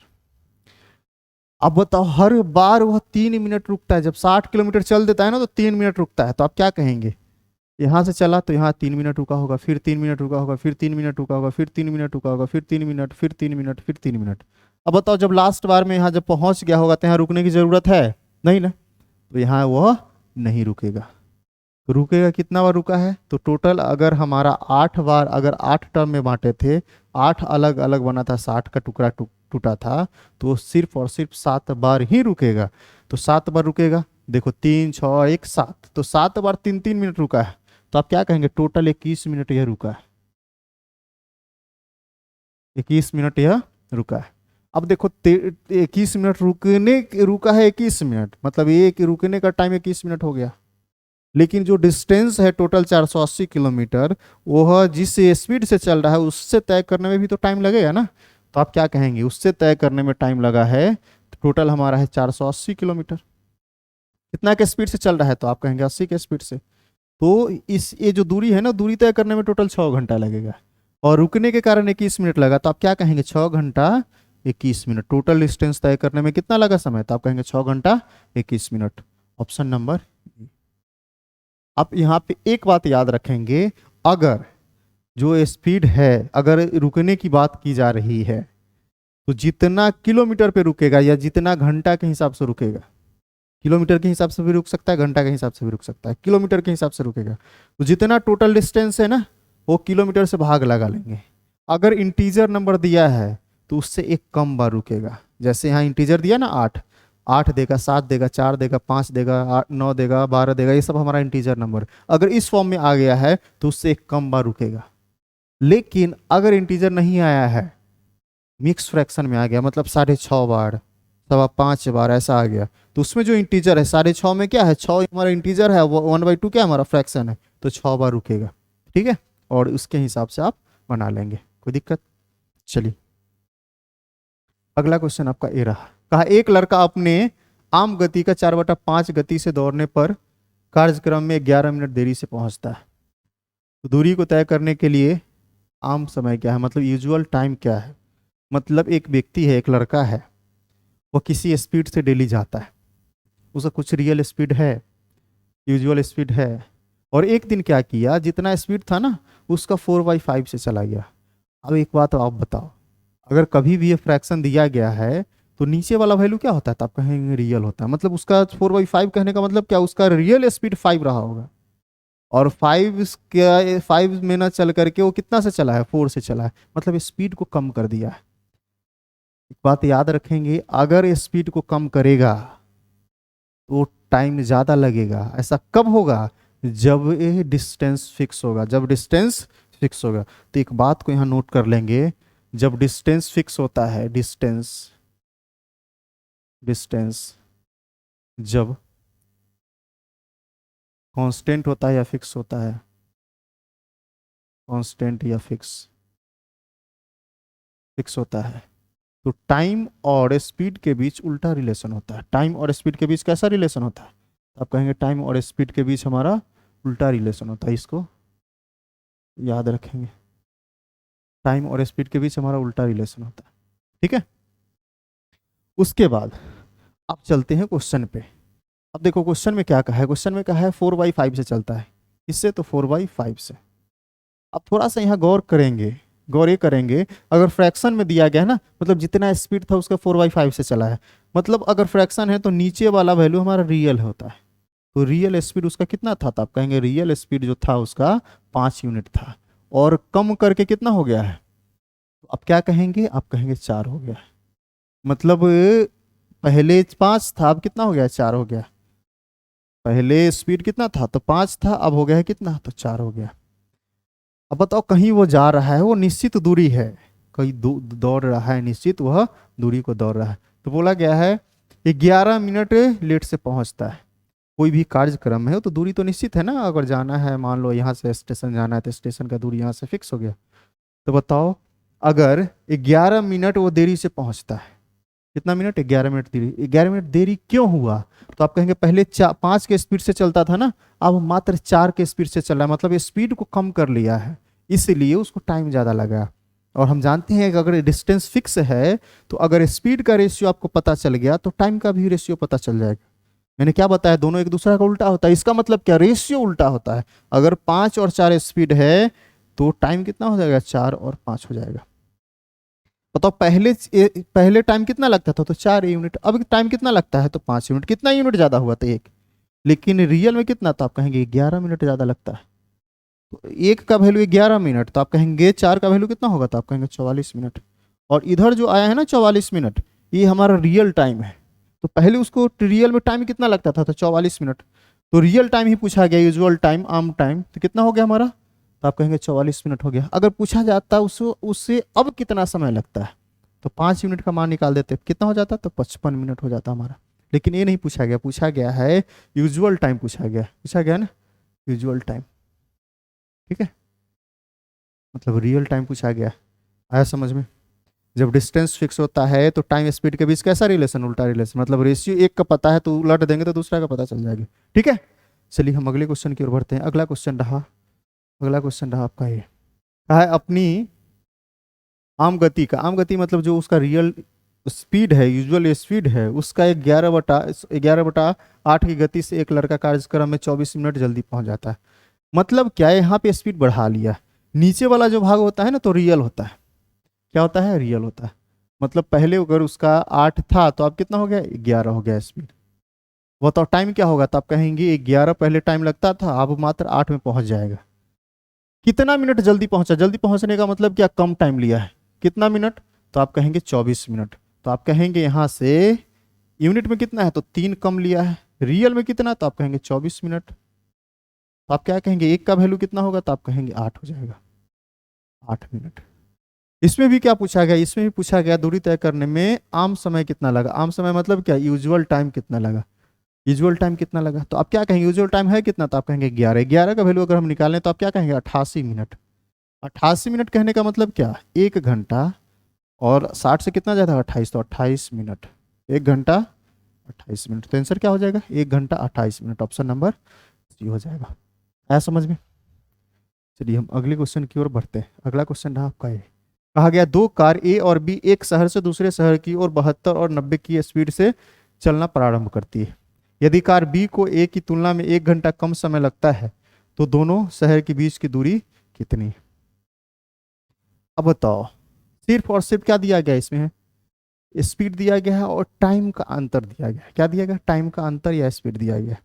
अब बताओ, हर बार वह 3 मिनट रुकता है। जब 60 किलोमीटर चल देता है ना, तो 3 मिनट रुकता है। तो आप क्या कहेंगे? यहाँ से चला तो यहाँ 3 मिनट रुका होगा, फिर 3 मिनट रुका होगा, फिर 3 मिनट रुका होगा, फिर 3 मिनट रुका होगा, फिर 3 मिनट, फिर 3 मिनट, फिर 3 मिनट। अब बताओ, जब लास्ट बार में यहाँ जब पहुँच गया होगा तो यहाँ रुकने की ज़रूरत है? नहीं ना। तो यहाँ वह नहीं रुकेगा। तो रुकेगा कितना बार रुका है? तो टोटल अगर हमारा 8 बार, अगर 8 टर्म में बांटे थे, 8 अलग अलग बना था, 60 का टुकड़ा टूटा था, तो वो सिर्फ और सिर्फ 7 बार ही रुकेगा। तो 7 बार रुकेगा। देखो, 3 6 1 7, तो 7 बार 3-3 मिनट रुका है। तो आप क्या कहेंगे? टोटल 21 मिनट यह रुका है। 21 मिनट यह रुका है। अब देखो, 21 मिनट रुका है, 21 मिनट मतलब ये कि रुकने का टाइम 21 मिनट हो गया। लेकिन जो डिस्टेंस है टोटल 480 किलोमीटर, वह जिस स्पीड से चल रहा है उससे तय करने में भी तो टाइम लगेगा ना। तो आप क्या कहेंगे, उससे तय करने में टाइम लगा है, तो टोटल हमारा है 480 किलोमीटर। कितना के स्पीड से चल रहा है, तो आप कहेंगे 80 के स्पीड से। तो इस ये जो दूरी है ना, दूरी तय करने में टोटल 6 घंटा लगेगा, और रुकने के कारण 21 मिनट लगा, तो आप क्या कहेंगे, 6 घंटा 21 मिनट। टोटल डिस्टेंस तय करने में कितना लगा समय, तो आप कहेंगे 6 घंटा 21 मिनट। Option number. आप यहाँ पे एक बात याद रखेंगे, अगर जो स्पीड है, अगर रुकने की बात की जा रही है, तो जितना किलोमीटर पे रुकेगा या जितना घंटा के हिसाब से रुकेगा, किलोमीटर के हिसाब से भी रुक सकता है, घंटा के हिसाब से भी रुक सकता है, किलोमीटर के हिसाब से रुकेगा, तो जितना टोटल डिस्टेंस है ना, वो किलोमीटर से भाग लगा लेंगे। अगर इंटीजर नंबर दिया है तो उससे एक कम बार रुकेगा। जैसे यहाँ इंटीजर दिया ना 8, 8 देगा, 7 देगा, 4 देगा, 5 देगा, 9 देगा, 12 देगा, ये सब हमारा इंटीजर नंबर। अगर इस फॉर्म में आ गया है तो उससे एक कम बार रुकेगा। लेकिन अगर इंटीजर नहीं आया है, मिक्स फ्रैक्शन में आ गया, मतलब 6.5 बार, 5.25 बार ऐसा आ गया, तो उसमें जो इंटीजर है 6.5 में क्या है, 6 हमारा इंटीजर है, 1/2 क्या हमारा फ्रैक्शन है, तो 6 बार रुकेगा। ठीक है, और उसके हिसाब से आप बना लेंगे, कोई दिक्कत। चलिए अगला क्वेश्चन आपका ए रहा। कहा एक लड़का अपने आम गति का 4/5 गति से दौड़ने पर कार्यक्रम में 11 मिनट देरी से पहुंचता है। तो दूरी को तय करने के लिए आम समय क्या है, मतलब यूजुअल टाइम क्या है। मतलब एक व्यक्ति है, एक लड़का है, वो किसी स्पीड से डेली जाता है, उसका कुछ रियल स्पीड है, यूजुअल स्पीड है, और एक दिन क्या किया, जितना स्पीड था ना उसका 4/5 से चला गया। अब एक बात आप बताओ, अगर कभी भी ये फ्रैक्शन दिया गया है तो नीचे वाला वैल्यू क्या होता है, तो आप कहेंगे रियल होता है। मतलब उसका 4/5 कहने का मतलब क्या, उसका रियल स्पीड 5 रहा होगा, और 5 में ना चल करके वो कितना से चला है, 4 से चला है, मतलब स्पीड को कम कर दिया है। एक बात याद रखेंगे, अगर स्पीड को कम करेगा तो टाइम ज़्यादा लगेगा। ऐसा कब होगा, जब ये डिस्टेंस फिक्स होगा, जब डिस्टेंस फिक्स होगा। तो एक बात को यहाँ नोट कर लेंगे, जब डिस्टेंस फिक्स होता है, डिस्टेंस डिस्टेंस जब कांस्टेंट होता है या फिक्स होता है, कांस्टेंट या फिक्स फिक्स होता है, तो टाइम और स्पीड के बीच उल्टा रिलेशन होता है। टाइम और स्पीड के बीच कैसा रिलेशन होता है, तो आप कहेंगे टाइम और स्पीड के बीच हमारा उल्टा रिलेशन होता है। इसको याद रखेंगे, टाइम और स्पीड के बीच हमारा उल्टा रिलेशन होता है। ठीक है, उसके बाद अब चलते हैं क्वेश्चन पे। अब देखो क्वेश्चन में क्या कहा है, क्वेश्चन में कहा है 4/5 से चलता है, इससे तो 4/5 से। अब थोड़ा सा यहाँ गौर करेंगे, गौर ये करेंगे, अगर फ्रैक्शन में दिया गया है ना, मतलब जितना स्पीड था उसका 4/5 से चला है, मतलब अगर फ्रैक्शन है तो नीचे वाला वैल्यू हमारा रियल होता है। तो रियल स्पीड उसका कितना था, तो आप कहेंगे रियल स्पीड जो था उसका 5 यूनिट था, और कम करके कितना हो गया है, तो आप क्या कहेंगे, आप कहेंगे 4 हो गया। मतलब पहले 5 था, अब कितना हो गया, 4 हो गया। पहले स्पीड कितना था, तो 5 था, अब हो गया है कितना, तो 4 हो गया। अब बताओ, कहीं वो जा रहा है, वो निश्चित दूरी है, कहीं दौड़ रहा है, निश्चित वह दूरी को दौड़ रहा है। तो बोला गया है 11 मिनट लेट से पहुंचता है। कोई भी कार्यक्रम है तो दूरी तो निश्चित है ना, अगर जाना है, मान लो यहाँ से स्टेशन जाना है तो स्टेशन का दूरी यहाँ से फिक्स हो गया। तो बताओ, अगर 11 मिनट वो देरी से पहुंचता है, कितना मिनट, 11 मिनट देरी, 11 मिनट देरी क्यों हुआ, तो आप कहेंगे पहले 5 के स्पीड से चलता था ना, अब मात्र 4 के स्पीड से चल रहा है, मतलब ये स्पीड को कम कर लिया है, इसलिए उसको टाइम ज़्यादा लगा। और हम जानते हैं कि अगर डिस्टेंस फिक्स है तो अगर स्पीड का रेशियो आपको पता चल गया तो टाइम का भी रेशियो पता चल जाएगा। मैंने क्या बताया, दोनों एक दूसरे का उल्टा होता है, इसका मतलब क्या, रेशियो उल्टा होता है। अगर 5 और 4 स्पीड है तो टाइम कितना हो जाएगा, 4 और 5 हो जाएगा। बताओ, पहले टाइम कितना लगता था, तो 4 यूनिट, अब टाइम कितना लगता है, तो 5 यूनिट। कितना यूनिट ज्यादा हुआ था, एक, लेकिन रियल में कितना, तो आप कहेंगे 11 मिनट ज्यादा लगता है। तो एक का वैल्यू 11 मिनट, तो आप कहेंगे 4 का वैल्यू कितना होगा, तो आप कहेंगे 44 मिनट। और इधर जो आया है ना 44 मिनट, ये हमारा रियल टाइम है। तो पहले उसको रियल में टाइम कितना लगता था, तो 44 मिनट, तो रियल टाइम ही पूछा गया, यूजुअल टाइम, आम टाइम, तो कितना हो गया हमारा, तो आप कहेंगे 44 मिनट हो गया। अगर पूछा जाता उससे अब कितना समय लगता है, तो 5 यूनिट का मान निकाल देते, कितना हो जाता, तो 55 मिनट हो जाता हमारा। लेकिन ये नहीं पूछा गया, पूछा गया है यूजुअल टाइम, पूछा गया ना यूजुअल टाइम। ठीक है, मतलब रियल टाइम पूछा गया। आया समझ में। जब डिस्टेंस फिक्स होता है तो टाइम स्पीड के बीच कैसा रिलेशन, उल्टा रिलेशन, मतलब रेशियो एक का पता है तो उलट देंगे तो दूसरा का पता चल जाएगा। ठीक है, चलिए हम अगले क्वेश्चन की ओर बढ़ते हैं। अगला क्वेश्चन रहा आपका ये, कहा है अपनी आम गति का, आम गति मतलब जो उसका रियल स्पीड है, यूजुअल स्पीड है, उसका 11/8 की गति से एक लड़का कार्यक्रम में 24 मिनट जल्दी पहुंच जाता है। मतलब क्या है, यहाँ पे स्पीड बढ़ा लिया। नीचे वाला जो भाग होता है ना तो रियल होता है, क्या होता है, रियल होता है। मतलब पहले अगर उसका 8 था तो अब कितना हो गया, 11 हो गया स्पीड। वो तो टाइम क्या होगा, तो आप कहेंगे 11 पहले टाइम लगता था, अब मात्र 8 में पहुंच जाएगा। कितना मिनट जल्दी पहुंचा, जल्दी पहुंचने का मतलब क्या, कम टाइम लिया है। कितना मिनट, तो आप कहेंगे 24 मिनट। तो आप कहेंगे यहां से यूनिट में कितना है, तो 3 कम लिया है। रियल में कितना, तो आप कहेंगे 24 मिनट। तो आप क्या कहेंगे, एक का वैल्यू कितना होगा, तो आप कहेंगे 8 हो जाएगा, 8 मिनट। इसमें भी क्या पूछा गया, इसमें भी पूछा गया दूरी तय करने में आम समय कितना लगा। आम समय मतलब क्या, यूजुअल टाइम कितना लगा, यूजुअल टाइम कितना लगा। तो आप क्या कहेंगे, यूजुअल टाइम है कितना, तो आप कहेंगे 11। 11 का वैल्यू अगर हम निकालें तो आप क्या कहेंगे, 88 मिनट। 88 मिनट कहने का मतलब क्या, 1 घंटा और 60 से कितना ज़्यादा, 28, तो 28 मिनट। 1 घंटा 28 मिनट, तो आंसर क्या हो जाएगा, 1 घंटा 28 मिनट। ऑप्शन नंबर सी हो जाएगा। आया समझ में। चलिए हम अगले क्वेश्चन की ओर बढ़ते हैं। अगला क्वेश्चन रहा आपका ये, कहा गया दो कार ए और बी एक शहर से दूसरे शहर की ओर 72 और 90 की स्पीड से चलना प्रारंभ करती है। यदि कार बी को ए की तुलना में 1 घंटा कम समय लगता है तो दोनों शहर के बीच की दूरी कितनी है। अब बताओ, सिर्फ और सिर्फ क्या दिया गया इसमें, स्पीड दिया गया है और टाइम का अंतर दिया गया है। क्या दिया गया, टाइम का अंतर या स्पीड दिया गया है।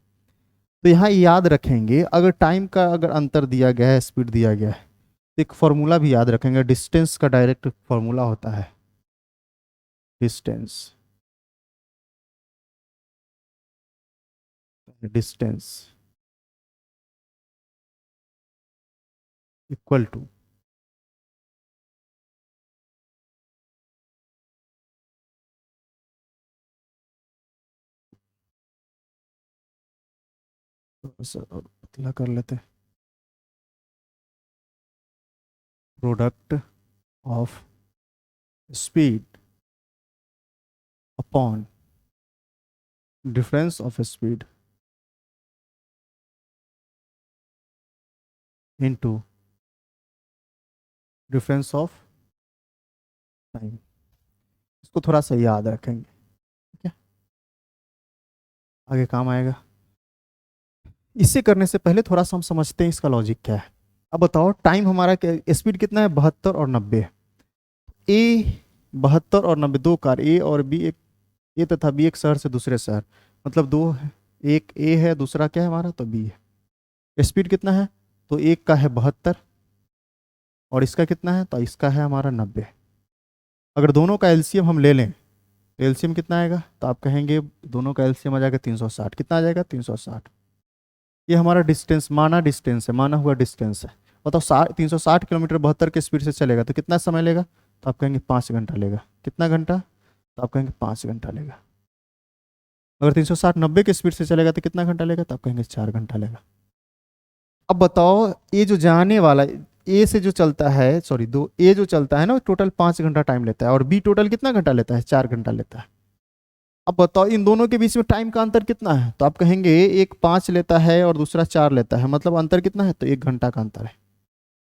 तो यहाँ याद रखेंगे, अगर टाइम का अगर अंतर दिया गया है, स्पीड दिया गया है, तो एक फॉर्मूला भी याद रखेंगे, डिस्टेंस का डायरेक्ट फॉर्मूला होता है, डिस्टेंस, डिस्टेंस इक्वल टू पतला कर लेते हैं, product of speed upon difference of speed into difference of time. इसको थोड़ा सा याद रखेंगे, ठीक है, आगे काम आएगा। इसे करने से पहले थोड़ा सा हम समझते हैं इसका लॉजिक क्या है। अब बताओ, टाइम हमारा स्पीड कितना है, 72 और 90। ए 72 और 90, दो कार ए और बी, एक ए तथा बी एक शहर से दूसरे शहर, मतलब दो है, एक ए है दूसरा क्या है हमारा, तो बी है। स्पीड कितना है, तो एक का है 72 और इसका कितना है, तो इसका है हमारा 90। अगर दोनों का एलसीएम हम ले लें तो एलसीएम कितना आएगा, तो आप कहेंगे दोनों का एलसीएम आ जाएगा 360। कितना आ जाएगा, 360। ये हमारा डिस्टेंस, माना डिस्टेंस है, माना हुआ डिस्टेंस है। बताओ 360 किलोमीटर 72 के स्पीड से चलेगा तो कितना समय लेगा, तो आप कहेंगे 5 घंटा लेगा। कितना घंटा, तो आप कहेंगे 5 घंटा लेगा। अगर 360 90 के स्पीड से चलेगा तो कितना घंटा लेगा, तो आप कहेंगे 4 घंटा लेगा। अब बताओ, ये जो जाने वाला ए से जो चलता है, सॉरी दो ए जो चलता है ना, टोटल 5 घंटा टाइम लेता है और बी टोटल कितना घंटा लेता है, 4 घंटा लेता है। अब बताओ इन दोनों के बीच में टाइम का अंतर कितना है, तो आप कहेंगे एक 5 लेता है और दूसरा 4 लेता है, मतलब अंतर कितना है, तो 1 घंटा का अंतर है।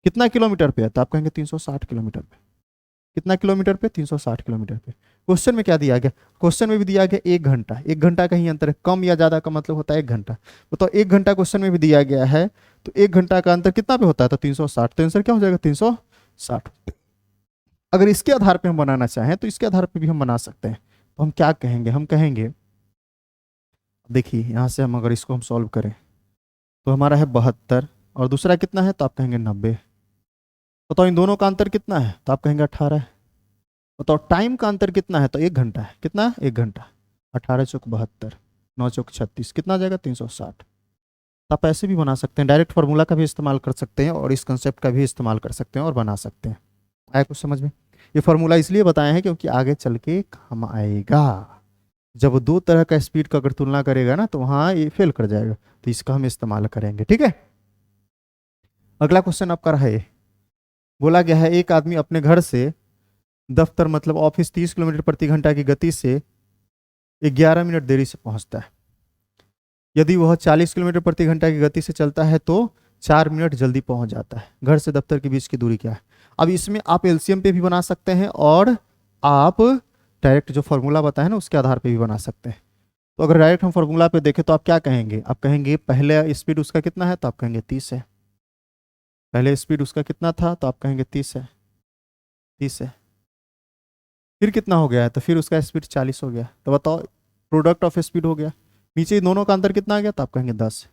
कितना किलोमीटर पे है, तो आप कहेंगे 360 किलोमीटर पे। कितना किलोमीटर पे, 360 किलोमीटर पे। क्वेश्चन में क्या दिया गया, क्वेश्चन में भी दिया गया 1 घंटा। 1 घंटा का ही अंतर है, कम या ज्यादा का मतलब होता है 1 घंटा। बताओ 1 घंटा क्वेश्चन में भी दिया गया है, तो 1 घंटा का अंतर कितना पे होता है, तो 360। तो आंसर क्या हो जाएगा, 360। अगर इसके आधार पे हम बनाना चाहें तो इसके आधार पे भी हम बना सकते हैं। तो हम क्या कहेंगे, हम कहेंगे देखिए यहाँ से हम अगर इसको हम सॉल्व करें तो हमारा है 72 और दूसरा कितना है, तो आप कहेंगे 90। बताओ इन दोनों का अंतर कितना है, तो आप कहेंगे 18। बताओ टाइम का अंतर कितना है, तो 1 घंटा है। कितना, 1 घंटा। 18 चौक 72, 9 चौक 36, कितना आ जाएगा, 360। तो आप ऐसे भी बना सकते हैं, डायरेक्ट फार्मूला का भी इस्तेमाल कर सकते हैं और इस कंसेप्ट का भी इस्तेमाल कर सकते हैं और बना सकते हैं। आया कुछ समझ में। ये फार्मूला इसलिए बताए हैं क्योंकि आगे चल के काम आएगा। जब दो तरह का स्पीड का अगर तुलना करेगा ना तो वहाँ ये फेल कर जाएगा, तो इसका हम इस्तेमाल करेंगे। ठीक है, अगला क्वेश्चन आपका रहा है, बोला गया है एक आदमी अपने घर से दफ्तर मतलब ऑफिस 30 किलोमीटर प्रति घंटा की गति से 11 मिनट देरी से पहुंचता है। यदि वह 40 किलोमीटर प्रति घंटा की गति से चलता है तो 4 मिनट जल्दी पहुंच जाता है। घर से दफ्तर के बीच की दूरी क्या है? अब इसमें आप एलसीएम पे भी बना सकते हैं और आप डायरेक्ट जो फॉर्मूला बताया ना उसके आधार पे भी बना सकते हैं। तो अगर डायरेक्ट हम फॉर्मूला पे देखें तो आप क्या कहेंगे? आप कहेंगे पहले स्पीड उसका कितना है, तो आप कहेंगे 30 है। पहले स्पीड उसका कितना था, तो आप कहेंगे 30 है, 30 है। फिर कितना हो गया है, तो फिर उसका स्पीड 40 हो गया। तो बताओ प्रोडक्ट ऑफ स्पीड हो गया। नीचे दोनों का अंतर कितना आ गया, तो आप कहेंगे 10।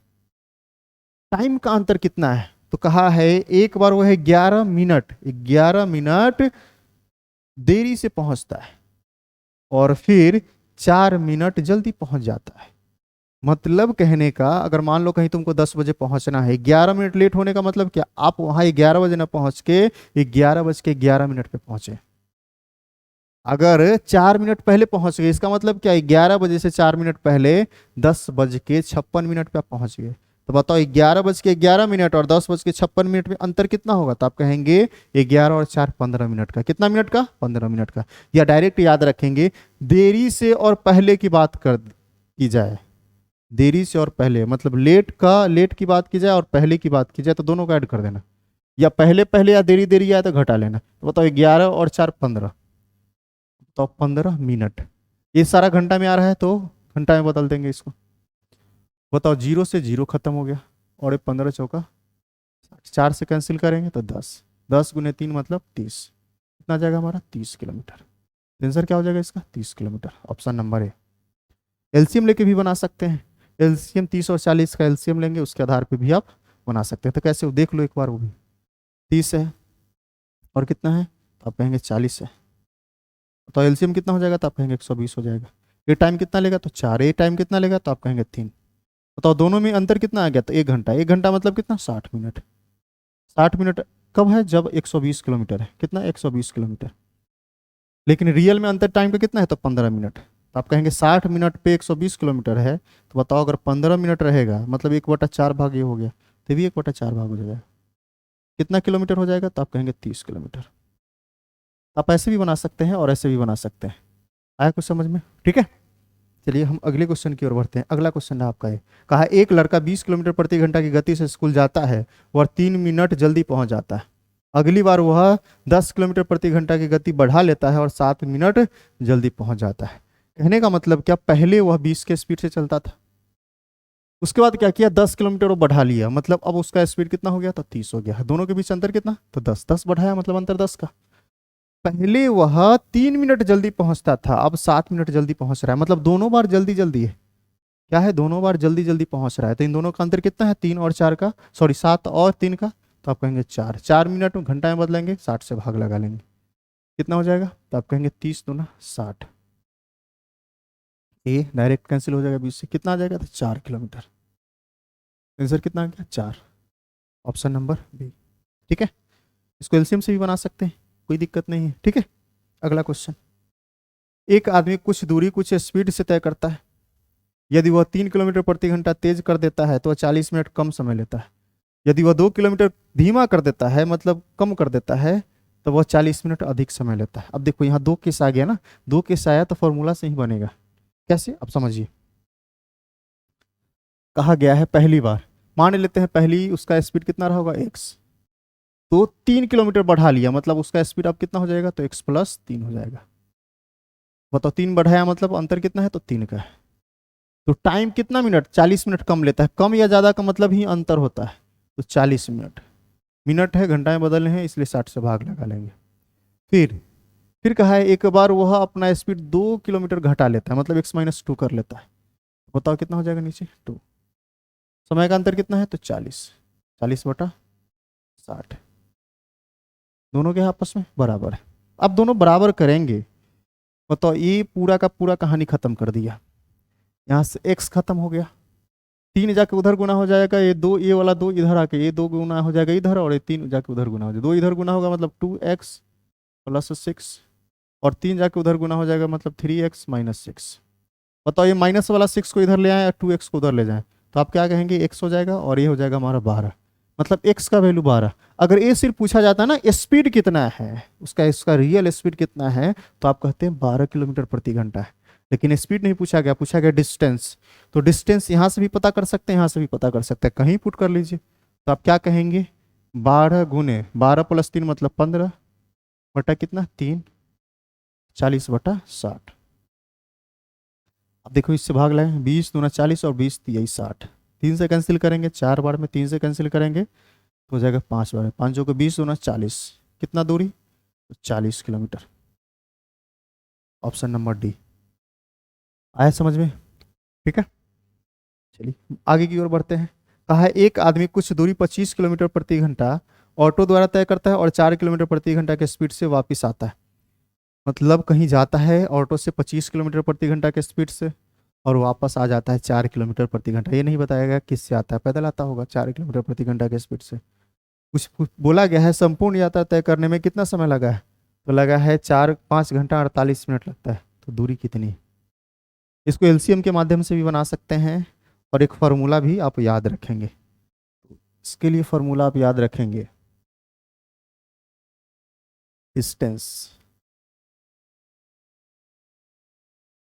टाइम का अंतर कितना है, तो कहा है एक बार वो है 11 मिनट, 11 मिनट देरी से पहुंचता है और फिर 4 मिनट जल्दी पहुंच जाता है। मतलब कहने का, अगर मान लो कहीं तुमको 10 बजे पहुंचना है, 11 मिनट लेट होने का मतलब क्या, आप वहां 11 बजे ना पहुंच के 11 बज के 11 मिनट पे पहुंचे। अगर 4 मिनट पहले पहुंच गए, इसका मतलब क्या, 11 बजे से 4 मिनट पहले 10 बज के 56 मिनट पे आप पहुंच गए। तो बताओ 11 बज के 11 मिनट और 10 बज के 56 मिनट में अंतर कितना होगा, तो आप कहेंगे 11 और 4 15 मिनट का। कितना मिनट का, 15 मिनट का। या डायरेक्ट याद रखेंगे, देरी से और पहले की बात कर की जाए, देरी से और पहले मतलब लेट की बात की जाए और पहले की बात की जाए तो दोनों का ऐड कर देना, या पहले पहले या देरी देरी आए तो घटा लेना। तो बताओ 11 और 4 15, तो 15 मिनट। ये सारा घंटा में आ रहा है तो घंटा में बदल देंगे इसको। बताओ 0 से 0 खत्म हो गया और ये 15 चौका 4 से कैंसिल करेंगे तो 10, 10 गुने 3 मतलब 30। कितना जाएगा हमारा, 30 किलोमीटर। आंसर क्या हो जाएगा इसका, 30 kilometre. Option number A. LCM लेके भी बना सकते हैं। एलसीएम 30 और 40 का एलसीएम लेंगे, उसके आधार पे भी आप बना सकते हैं। तो कैसे, वो देख लो एक बार, वो भी 30 है और कितना है, तो आप कहेंगे 40 है। तो एलसीएम कितना हो जाएगा, तो आप कहेंगे 120 हो जाएगा। ये टाइम कितना लेगा, तो 4। ये टाइम कितना लेगा, तो आप कहेंगे 3। बताओ दोनों में अंतर कितना आ गया, तो 1 घंटा। 1 घंटा मतलब कितना, 60 मिनट। 60 मिनट कब है, जब 120 किलोमीटर है। कितना, 120 किलोमीटर। लेकिन रियल में अंतर टाइम का कितना है, तो 15 मिनट। तो आप कहेंगे 60 मिनट पे 120 किलोमीटर है, तो बताओ अगर 15 मिनट रहेगा मतलब 1/4 भाग ये हो गया, तो भी 1/4 भाग हो जाएगा। कितना किलोमीटर हो जाएगा, तो आप कहेंगे 30 किलोमीटर। आप ऐसे भी बना सकते हैं और ऐसे भी बना सकते हैं। आया कुछ समझ में? ठीक है, चलिए हम अगले क्वेश्चन की ओर बढ़ते हैं। अगला क्वेश्चन है आपका, कहा एक लड़का 20 किलोमीटर प्रति घंटा की गति से स्कूल जाता है और 3 मिनट जल्दी पहुंच जाता है। अगली बार वह 10 किलोमीटर प्रति घंटा की गति बढ़ा लेता है और 7 मिनट जल्दी पहुंच जाता है। कहने का मतलब क्या, पहले वह 20 के स्पीड से चलता था, उसके बाद क्या किया, 10 किलोमीटर वो बढ़ा लिया, मतलब अब उसका स्पीड कितना हो गया, तो 30 हो गया। दोनों के बीच अंतर कितना, तो 10, 10 बढ़ाया मतलब अंतर 10 का। पहले वह 3 मिनट जल्दी पहुंचता था, अब 7 मिनट जल्दी पहुंच रहा है, मतलब दोनों बार जल्दी जल्दी है। क्या है, दोनों बार जल्दी जल्दी पहुंच रहा है। तो इन दोनों का अंतर कितना है, 3 और 4 का, सॉरी 7 और 3 का। तो आप कहेंगे 4। 4 मिनट में घंटा में बदलेंगे, 60 से भाग लगा लेंगे, कितना हो जाएगा, तो आप कहेंगे 30 दूना 60। ए डायरेक्ट कैंसिल हो जाएगा 20 से, कितना आ जाएगा, तो 4 किलोमीटर। आंसर कितना आ गया, 4। Option number B. ठीक है, इसको एलसीएम से भी बना सकते हैं, कोई दिक्कत नहीं है। ठीक है, अगला क्वेश्चन। एक आदमी कुछ दूरी कुछ स्पीड से तय करता है। यदि वह 3 किलोमीटर प्रति घंटा तेज कर देता है तो वह 40 मिनट कम समय लेता है। यदि वह 2 किलोमीटर धीमा कर देता है मतलब कम कर देता है, तो वह 40 मिनट अधिक समय लेता है। अब देखो यहाँ 2 केस आ गया ना, 2 केस आया तो फॉर्मूला से ही बनेगा। कैसे, अब समझिए। कहा गया है पहली बार, मान लेते हैं पहली उसका स्पीड कितना रहा होगा, x। तो 3 किलोमीटर बढ़ा लिया मतलब उसका स्पीड अब कितना हो जाएगा, तो x+3 हो जाएगा। बताओ 3 बढ़ाया मतलब अंतर कितना है, तो 3 का है। तो टाइम कितना मिनट, 40 मिनट कम लेता है। कम या ज़्यादा का मतलब ही अंतर होता है। तो 40 मिनट, मिनट है घंटा में बदलने हैं इसलिए 60 से भाग लगा लेंगे। फिर कहा है एक बार वह अपना स्पीड 2 किलोमीटर घटा लेता है मतलब x-2 कर लेता है। बताओ कितना हो जाएगा नीचे, 2। समय का अंतर कितना है, तो 40, 40/60। दोनों के आपस में बराबर है। अब दोनों बराबर करेंगे। बताओ ये पूरा का पूरा कहानी खत्म कर दिया, यहाँ से x खत्म हो गया, 3 जाके उधर गुना हो जाएगा, ये 2, ये वाला 2 इधर आके ये 2 गुना हो जाएगा इधर, और ये 3 जाके उधर गुना हो जाएगा, 2 इधर गुना होगा मतलब 2x+6, और 3 जाके उधर गुना हो जाएगा मतलब 3x-6। बताओ ये माइनस वाला 6 को इधर ले आए और 2x को उधर ले जाए, तो आप क्या कहेंगे, x हो जाएगा और ये हो जाएगा हमारा 12। मतलब x का वैल्यू 12। अगर ये सिर्फ पूछा जाता ना स्पीड कितना है, उसका इसका रियल स्पीड कितना है, तो आप कहते हैं 12 किलोमीटर प्रति घंटा है। लेकिन स्पीड नहीं पूछा गया, पूछा गया डिस्टेंस। तो डिस्टेंस यहाँ से भी पता कर सकते हैं, यहाँ से भी पता कर सकते हैं, कहीं पुट कर लीजिए। तो आप क्या कहेंगे, 12 गुने 12 प्लस 3 मतलब 15 बटा कितना 3, 40/60। अब देखो इससे भाग लाएं, 20 दूना 40 और 20 यही 60। 3 से कैंसिल करेंगे, 4 बार में 3 से कैंसिल करेंगे तो हो जाएगा 5 बार में, 5 को 20 दूना 40, कितना दूरी, तो 40 किलोमीटर। ऑप्शन नंबर डी आया समझ में, ठीक है। चलिए आगे की ओर बढ़ते हैं। कहा है एक आदमी कुछ दूरी 25 किलोमीटर प्रति घंटा ऑटो द्वारा तय करता है और 4 किलोमीटर प्रति घंटा के स्पीड से वापस आता है। मतलब कहीं जाता है ऑटो से 25 किलोमीटर प्रति घंटा के स्पीड से और वापस आ जाता है 4 किलोमीटर प्रति घंटा। ये नहीं बताया गया किससे आता है, पैदल आता होगा 4 किलोमीटर प्रति घंटा के स्पीड से। कुछ बोला गया है संपूर्ण यात्रा तय करने में कितना समय लगा है, तो लगा है 5 घंटा 48 मिनट लगता है। तो दूरी कितनी है, इसको एलसीएम के माध्यम से भी बना सकते हैं और एक फार्मूला भी आप याद रखेंगे। इसके लिए फार्मूला आप याद रखेंगे, डिस्टेंस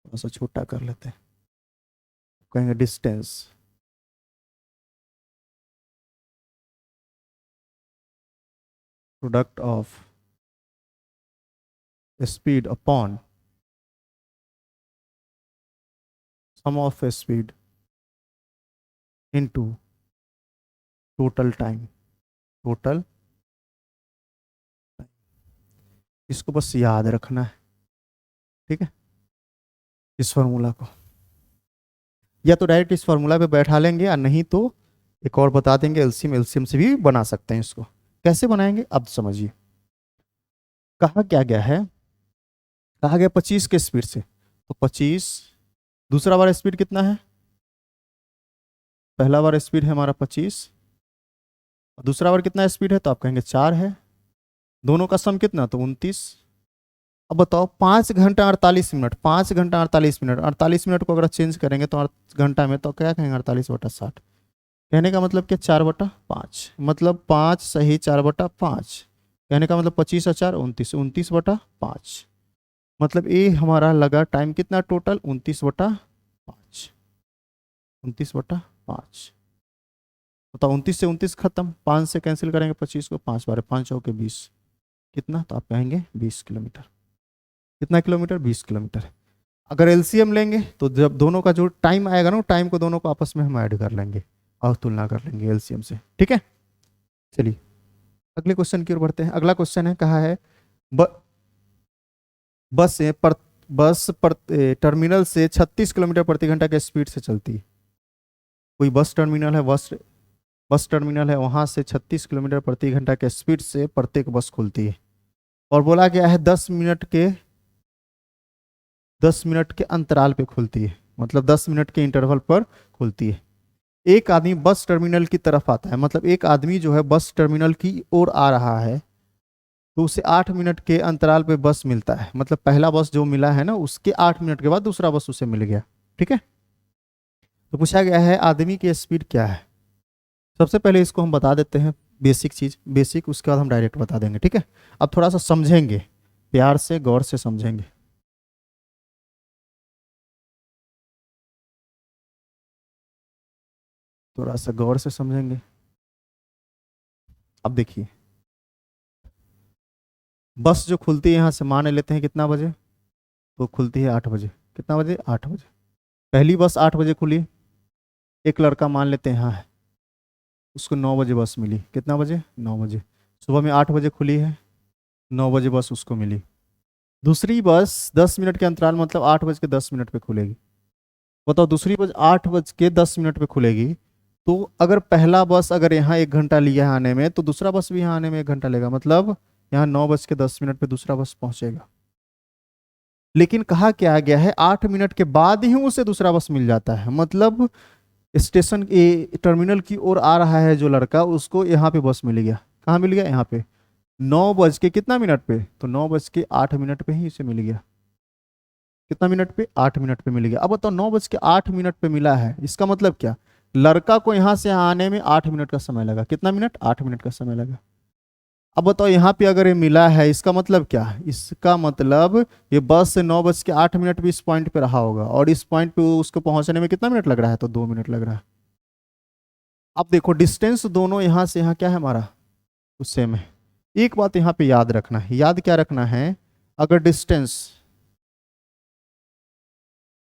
थोड़ा सा छोटा कर लेते हैं, कहेंगे distance product of speed upon sum of speed into total time. Total, इसको बस याद रखना है, ठीक है। इस फार्मूला को या तो डायरेक्ट इस फार्मूला पे बैठा लेंगे या नहीं तो एक और बता देंगे, एलसीएम। एलसीएम से भी बना सकते हैं इसको। कैसे बनाएंगे अब समझिए। कहा क्या गया है, कहा गया 25 के स्पीड से, तो 25, दूसरा बार स्पीड कितना है, पहला बार स्पीड है हमारा 25 और दूसरा बार कितना स्पीड है, तो आप कहेंगे 4 है। दोनों का सम कितना, तो 29। अब बताओ 5 घंटा 48 मिनट, 5 घंटा 48 मिनट, 48 मिनट को अगर चेंज करेंगे तो घंटा में, तो क्या कहेंगे 48/60। कहने का मतलब क्या 4/5, मतलब 5 सही 4/5। कहने का मतलब 25 और 4 29, 29/5। मतलब ये हमारा लगा टाइम कितना टोटल 29/5, 29/5। बताओ 29 से 29 खत्म, 5 से कैंसिल करेंगे 25 को, 5 बार 5 के 20, कितना, तो आप कहेंगे 20 किलोमीटर। कितना किलोमीटर, 20 किलोमीटर। अगर एलसीएम लेंगे तो जब दोनों का जो टाइम आएगा ना, टाइम को दोनों को आपस में हम ऐड कर लेंगे और तुलना कर लेंगे एलसीएम से, ठीक है। चलिए अगले क्वेश्चन की ओर बढ़ते हैं। अगला क्वेश्चन है, कहा है ब, बस से पर बस पर टर्मिनल से 36 किलोमीटर प्रति घंटा के स्पीड से चलती है। कोई बस टर्मिनल है, बस टर्मिनल है, वहां से 36 किलोमीटर प्रति घंटा के स्पीड से प्रत्येक बस खुलती है और बोला गया है 10 मिनट के अंतराल पे खुलती है, मतलब 10 मिनट के इंटरवल पर खुलती है। एक आदमी बस टर्मिनल की तरफ आता है, मतलब एक आदमी जो है बस टर्मिनल की ओर आ रहा है, तो उसे 8 मिनट के अंतराल पे बस मिलता है। मतलब पहला बस जो मिला है ना, उसके 8 मिनट के बाद दूसरा बस उसे मिल गया, ठीक है। तो पूछा गया है आदमी की स्पीड क्या है। सबसे पहले इसको हम बता देते हैं, बेसिक चीज, बेसिक, उसके बाद हम डायरेक्ट बता देंगे, ठीक है। अब थोड़ा सा समझेंगे, प्यार से गौर से समझेंगे। थोड़ा सा गौर से समझेंगे। अब देखिए, बस जो खुलती है यहाँ से मान लेते हैं कितना बजे, तो खुलती है 8 बजे। कितना बजे, 8 बजे। पहली बस 8 बजे खुली। एक लड़का मान लेते हैं यहाँ है, उसको 9 बजे बस मिली। कितना बजे, 9 बजे। सुबह में 8 बजे खुली है, 9 बजे बस उसको मिली। दूसरी बस 10 मिनट के अंतराल, मतलब 8:10 पे खुलेगी। बताओ दूसरी बस 8:10 पे खुलेगी, तो अगर पहला बस अगर यहाँ 1 घंटा लिया है आने में, तो दूसरा बस भी यहाँ आने में 1 घंटा लेगा, मतलब यहाँ 9:10 पे दूसरा बस पहुंचेगा। लेकिन कहा क्या गया है 8 मिनट के बाद ही उसे दूसरा बस मिल जाता है। मतलब स्टेशन टर्मिनल की ओर आ रहा है जो लड़का, उसको यहाँ पे बस मिल गया। कहाँ मिल गया, यहाँ पे 9 बज के कितना मिनट पे, तो 9:08 पे ही इसे मिल गया। कितना मिनट पे, 8 मिनट पे मिल गया। अब बताओ 9:08 पे मिला है, इसका मतलब क्या, लड़का को यहाँ से यहाँ आने में 8 मिनट का समय लगा। कितना मिनट? 8 मिनट का समय लगा। अब बताओ यहाँ पे अगर ये मिला है, इसका मतलब क्या है? इसका मतलब ये बस से 9:08 भी इस पॉइंट पे रहा होगा, और इस पॉइंट पे उसको पहुंचने में कितना मिनट लग रहा है? तो 2 मिनट लग रहा है। अब देखो डिस्टेंस दोनों यहाँ से यहाँ क्या है हमारा? उस सेम है। एक बात यहाँ पे याद रखना है। याद क्या रखना है? अगर डिस्टेंस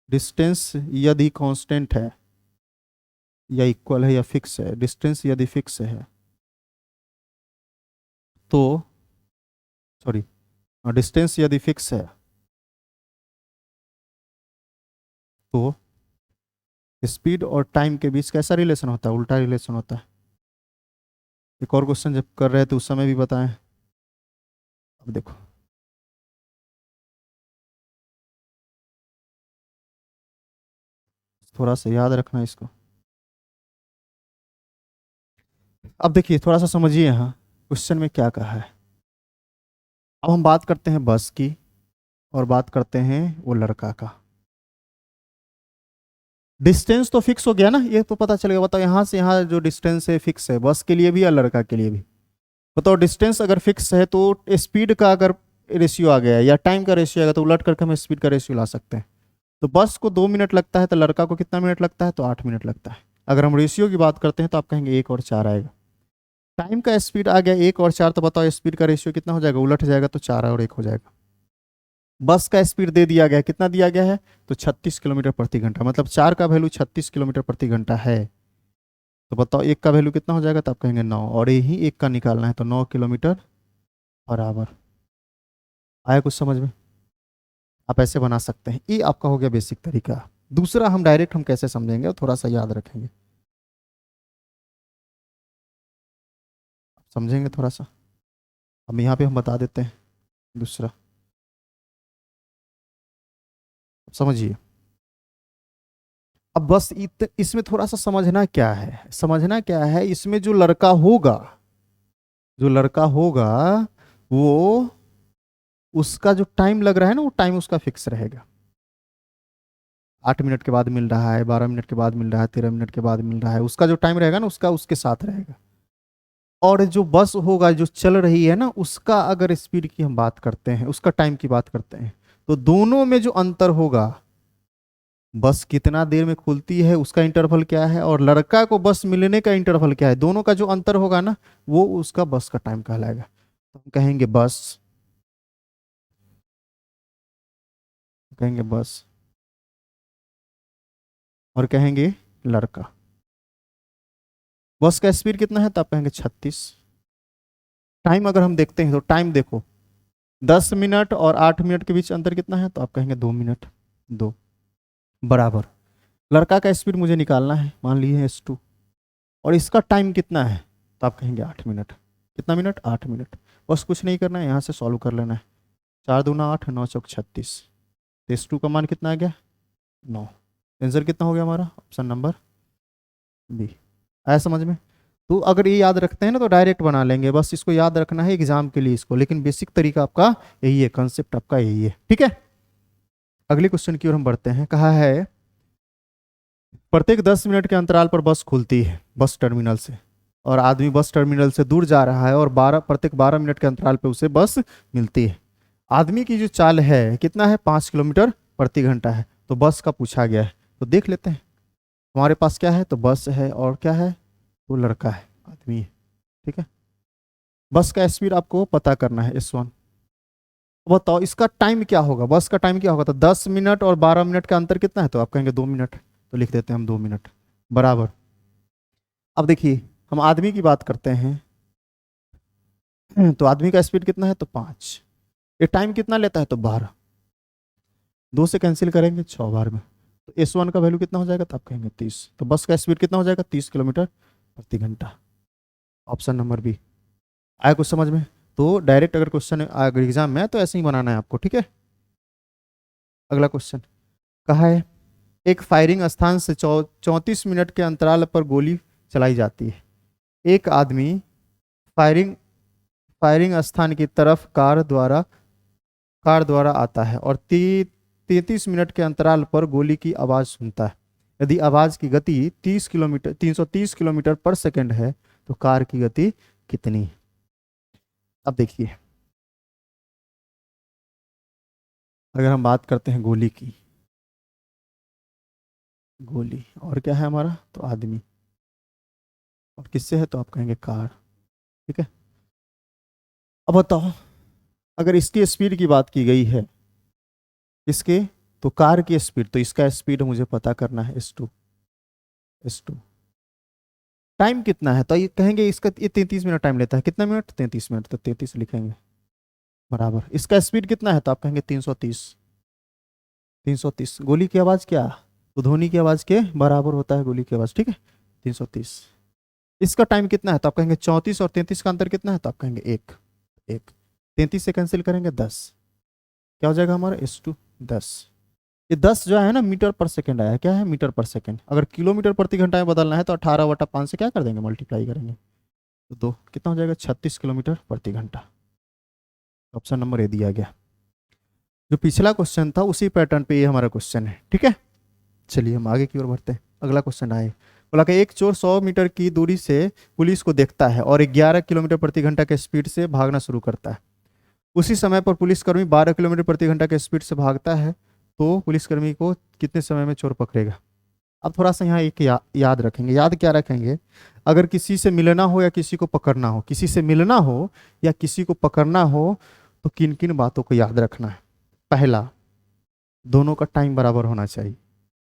डिस्टेंस यदि कांस्टेंट है या इक्वल है या फिक्स है, डिस्टेंस यदि फिक्स है तो, सॉरी, डिस्टेंस यदि फिक्स है तो स्पीड और टाइम के बीच कैसा रिलेशन होता है? उल्टा रिलेशन होता है। एक और क्वेश्चन जब कर रहे थे उस समय भी बताएं। अब देखो, थोड़ा सा याद रखना इसको। अब देखिए थोड़ा सा समझिए यहाँ क्वेश्चन में क्या कहा है। अब हम बात करते हैं बस की और बात करते हैं वो लड़का का। डिस्टेंस तो फिक्स हो गया ना, ये तो पता चलेगा। बताओ यहाँ से यहाँ जो डिस्टेंस है फिक्स है, बस के लिए भी या लड़का के लिए भी? बताओ डिस्टेंस अगर फिक्स है तो स्पीड का अगर रेशियो आ गया या टाइम का रेशियो आएगा तो उलट करके हम स्पीड का रेशियो ला सकते हैं। तो बस को 2 मिनट लगता है तो लड़का को कितना मिनट लगता है? तो 8 मिनट लगता है। अगर हम रेशियो की बात करते हैं तो आप कहेंगे 1 और 4 आएगा। टाइम का स्पीड आ गया 1 और 4, तो बताओ स्पीड का रेशियो कितना हो जाएगा? उलट जाएगा तो 4 और 1 हो जाएगा। बस का स्पीड दे दिया गया है, कितना दिया गया है? तो 36 किलोमीटर प्रति घंटा, मतलब 4 का वैल्यू 36 किलोमीटर प्रति घंटा है। तो बताओ 1 का वैल्यू कितना हो जाएगा? तो आप कहेंगे 9, और यही 1 का निकालना है तो 9 किलोमीटर पर आवर। आया कुछ समझ में? आप ऐसे बना सकते हैं। ये आपका हो गया बेसिक तरीका। दूसरा हम डायरेक्ट हम कैसे समझेंगे और थोड़ा सा याद रखेंगे, समझेंगे थोड़ा सा। अब यहाँ पे हम बता देते हैं दूसरा। अब समझिए। अब बस इसमें थोड़ा सा समझना क्या है, समझना क्या है इसमें जो लड़का होगा, जो लड़का होगा वो, उसका जो टाइम लग रहा है ना, वो टाइम उसका फिक्स रहेगा। 8 मिनट के बाद मिल रहा है, 12 मिनट के बाद मिल रहा है, 13 मिनट के बाद मिल रहा है, उसका जो टाइम रहेगा ना उसका उसके साथ रहेगा। और जो बस होगा जो चल रही है ना, उसका अगर स्पीड की हम बात करते हैं, उसका टाइम की बात करते हैं, तो दोनों में जो अंतर होगा, बस कितना देर में खुलती है उसका इंटरवल क्या है, और लड़का को बस मिलने का इंटरवल क्या है, दोनों का जो अंतर होगा ना, वो उसका बस का टाइम कहलाएगा। तो हम कहेंगे बस, कहेंगे बस, और कहेंगे लड़का। बस का स्पीड कितना है? तो आप कहेंगे 36। टाइम अगर हम देखते हैं तो टाइम देखो, 10 मिनट और 8 मिनट के बीच अंतर कितना है? तो आप कहेंगे 2 मिनट। दो बराबर। लड़का का स्पीड मुझे निकालना है, मान लीजिए S2, और इसका टाइम कितना है? तो आप कहेंगे 8 मिनट। कितना मिनट? 8 मिनट। बस कुछ नहीं करना है, यहाँ से सॉल्व कर लेना है। 4 दूना 8, 9 चौक 36। तो S2 का मान कितना आ गया? 9। आंसर कितना हो गया हमारा? Option number B. आया समझ में? तो अगर ये याद रखते हैं ना तो डायरेक्ट बना लेंगे, बस इसको याद रखना है एग्जाम के लिए इसको, लेकिन बेसिक तरीका आपका यही है, कंसेप्ट आपका यही है। ठीक है, अगले क्वेश्चन की ओर हम बढ़ते हैं। कहा है प्रत्येक 10 मिनट के अंतराल पर बस खुलती है बस टर्मिनल से, और आदमी बस टर्मिनल से दूर जा रहा है, और प्रत्येक 12 मिनट के अंतराल पर उसे बस मिलती है। आदमी की जो चाल है कितना है? 5 किलोमीटर प्रति घंटा है। तो बस का पूछा गया है, तो देख लेते हैं। हमारे पास क्या है? तो बस है, और क्या है? तो लड़का है, आदमी है। ठीक है, बस का स्पीड आपको पता करना है S1। बताओ इसका टाइम क्या होगा? बस का टाइम क्या होगा? तो 10 मिनट और 12 मिनट का अंतर कितना है? तो आप कहेंगे 2 मिनट, तो लिख देते हैं हम 2 मिनट बराबर। अब देखिए हम आदमी की बात करते हैं, तो आदमी का स्पीड कितना है? तो 5। ये टाइम कितना लेता है? तो 12। 2 से कैंसिल करेंगे 6 बार में, तो S1 का वैल्यू कितना हो जाएगा? तो आप कहेंगे 30। तो बस का स्पीड कितना हो जाएगा? 30 किलोमीटर प्रति घंटा। Option number B. आया कुछ समझ में? तो डायरेक्ट अगर क्वेश्चन अगर एग्जाम में है तो ऐसे ही बनाना है आपको। ठीक है, अगला क्वेश्चन कहा है एक फायरिंग स्थान से 34 मिनट के अंतराल पर गोली चलाई जाती है। एक आदमी फायरिंग फायरिंग स्थान की तरफ कार द्वारा आता है और 33 मिनट के अंतराल पर गोली की आवाज़ सुनता है। यदि आवाज की गति 330 किलोमीटर पर सेकंड है तो कार की गति कितनी? अब देखिए, अगर हम बात करते हैं गोली की, गोली और क्या है हमारा, तो आदमी, और किससे है तो आप कहेंगे कार। ठीक है, अब बताओ, अगर इसकी स्पीड की बात की गई है, इसके, तो कार की स्पीड, तो इसका स्पीड मुझे पता करना है S2। S2 टाइम कितना है, तो ये कहेंगे इसका, ये 33 मिनट टाइम लेता है, कितना मिनट, 33 मिनट, तो 33 लिखेंगे बराबर। इसका स्पीड कितना है तो आप कहेंगे 330। 330 गोली की आवाज क्या, तो ध्वनि की आवाज के बराबर होता है गोली की आवाज। ठीक है, 330। इसका टाइम कितना है तो आप कहेंगे 34, और 33 का अंतर कितना है तो आप कहेंगे एक। एक 33 से कैंसिल करेंगे 10, क्या हो जाएगा हमारा S2 10। ये 10 जो है ना मीटर पर सेकंड आया, क्या है, मीटर पर सेकंड। अगर किलोमीटर प्रति घंटा में बदलना है तो 18/5 से क्या कर देंगे, मल्टीप्लाई करेंगे, तो दो, कितना हो जाएगा, 36 किलोमीटर प्रति घंटा। ऑप्शन नंबर ए दिया गया। जो पिछला क्वेश्चन था उसी पैटर्न पे ये हमारा क्वेश्चन है। ठीक है, चलिए हम आगे की ओर बढ़ते हैं। अगला क्वेश्चन आए, बोला कि एक चोर 100 मीटर की दूरी से पुलिस को देखता है और 11 किलोमीटर प्रति घंटा के स्पीड से भागना शुरू करता है। उसी समय पर पुलिसकर्मी 12 किलोमीटर प्रति घंटा के स्पीड से भागता है, तो पुलिसकर्मी को कितने समय में चोर पकड़ेगा? अब थोड़ा सा यहाँ एक याद रखेंगे। याद क्या रखेंगे, अगर किसी से मिलना हो या किसी को पकड़ना हो, किसी से मिलना हो या किसी को पकड़ना हो, तो किन किन बातों को याद रखना है? पहला, दोनों का टाइम बराबर होना चाहिए,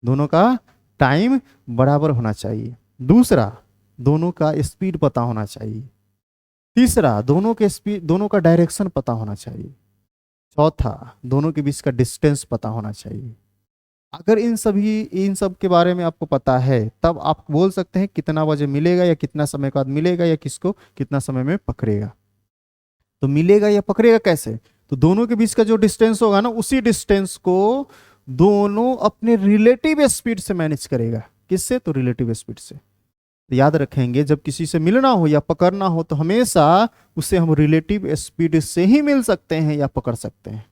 दोनों का टाइम बराबर होना चाहिए। दूसरा, दोनों का स्पीड पता होना चाहिए। तीसरा, दोनों के स्पीड, दोनों का डायरेक्शन पता होना चाहिए। चौथा, दोनों के बीच का डिस्टेंस पता होना चाहिए। अगर इन सब के बारे में आपको पता है, तब आप बोल सकते हैं कितना बजे मिलेगा या कितना समय के बाद मिलेगा या किसको कितना समय में पकड़ेगा। तो मिलेगा या पकड़ेगा कैसे, तो दोनों के बीच का जो डिस्टेंस होगा ना, उसी डिस्टेंस को दोनों अपने रिलेटिव स्पीड से मैनेज करेगा। किससे, तो रिलेटिव स्पीड से। तो याद रखेंगे, जब किसी से मिलना हो या पकड़ना हो तो हमेशा उसे हम रिलेटिव स्पीड से ही मिल सकते हैं या पकड़ सकते हैं।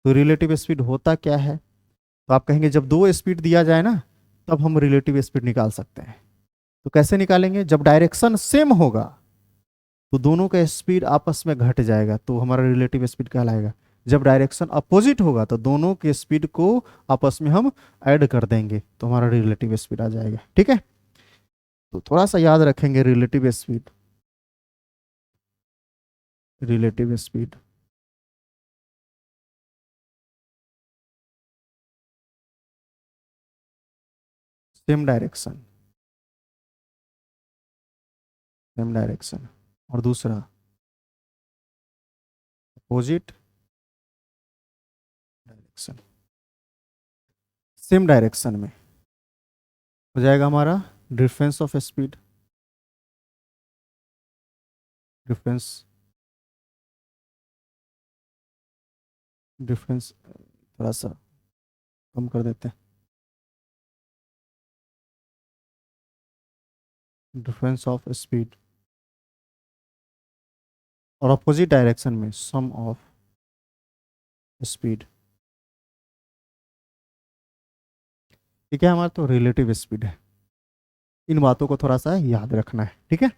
तो रिलेटिव स्पीड होता क्या है, तो आप कहेंगे जब दो स्पीड दिया जाए ना, तब हम रिलेटिव स्पीड निकाल सकते हैं। तो कैसे निकालेंगे, जब डायरेक्शन सेम होगा तो दोनों का स्पीड आपस में घट जाएगा, तो हमारा रिलेटिव स्पीड कहलाएगा। जब डायरेक्शन अपोजिट होगा तो दोनों के स्पीड को आपस में हम ऐड कर देंगे, तो हमारा रिलेटिव स्पीड आ जाएगा। ठीक है, तो थोड़ा सा याद रखेंगे, relative speed, relative speed, same direction, same direction, और दूसरा अपोजिट डायरेक्शन। सेम डायरेक्शन में हो जाएगा हमारा difference of speed, difference, difference थोड़ा सा कम कर देते हैं, डिफरेंस ऑफ स्पीड, और अपोजिट डायरेक्शन में सम ऑफ स्पीड। ठीक है, हमारा तो रिलेटिव स्पीड है। इन बातों को थोड़ा सा याद रखना है। ठीक है,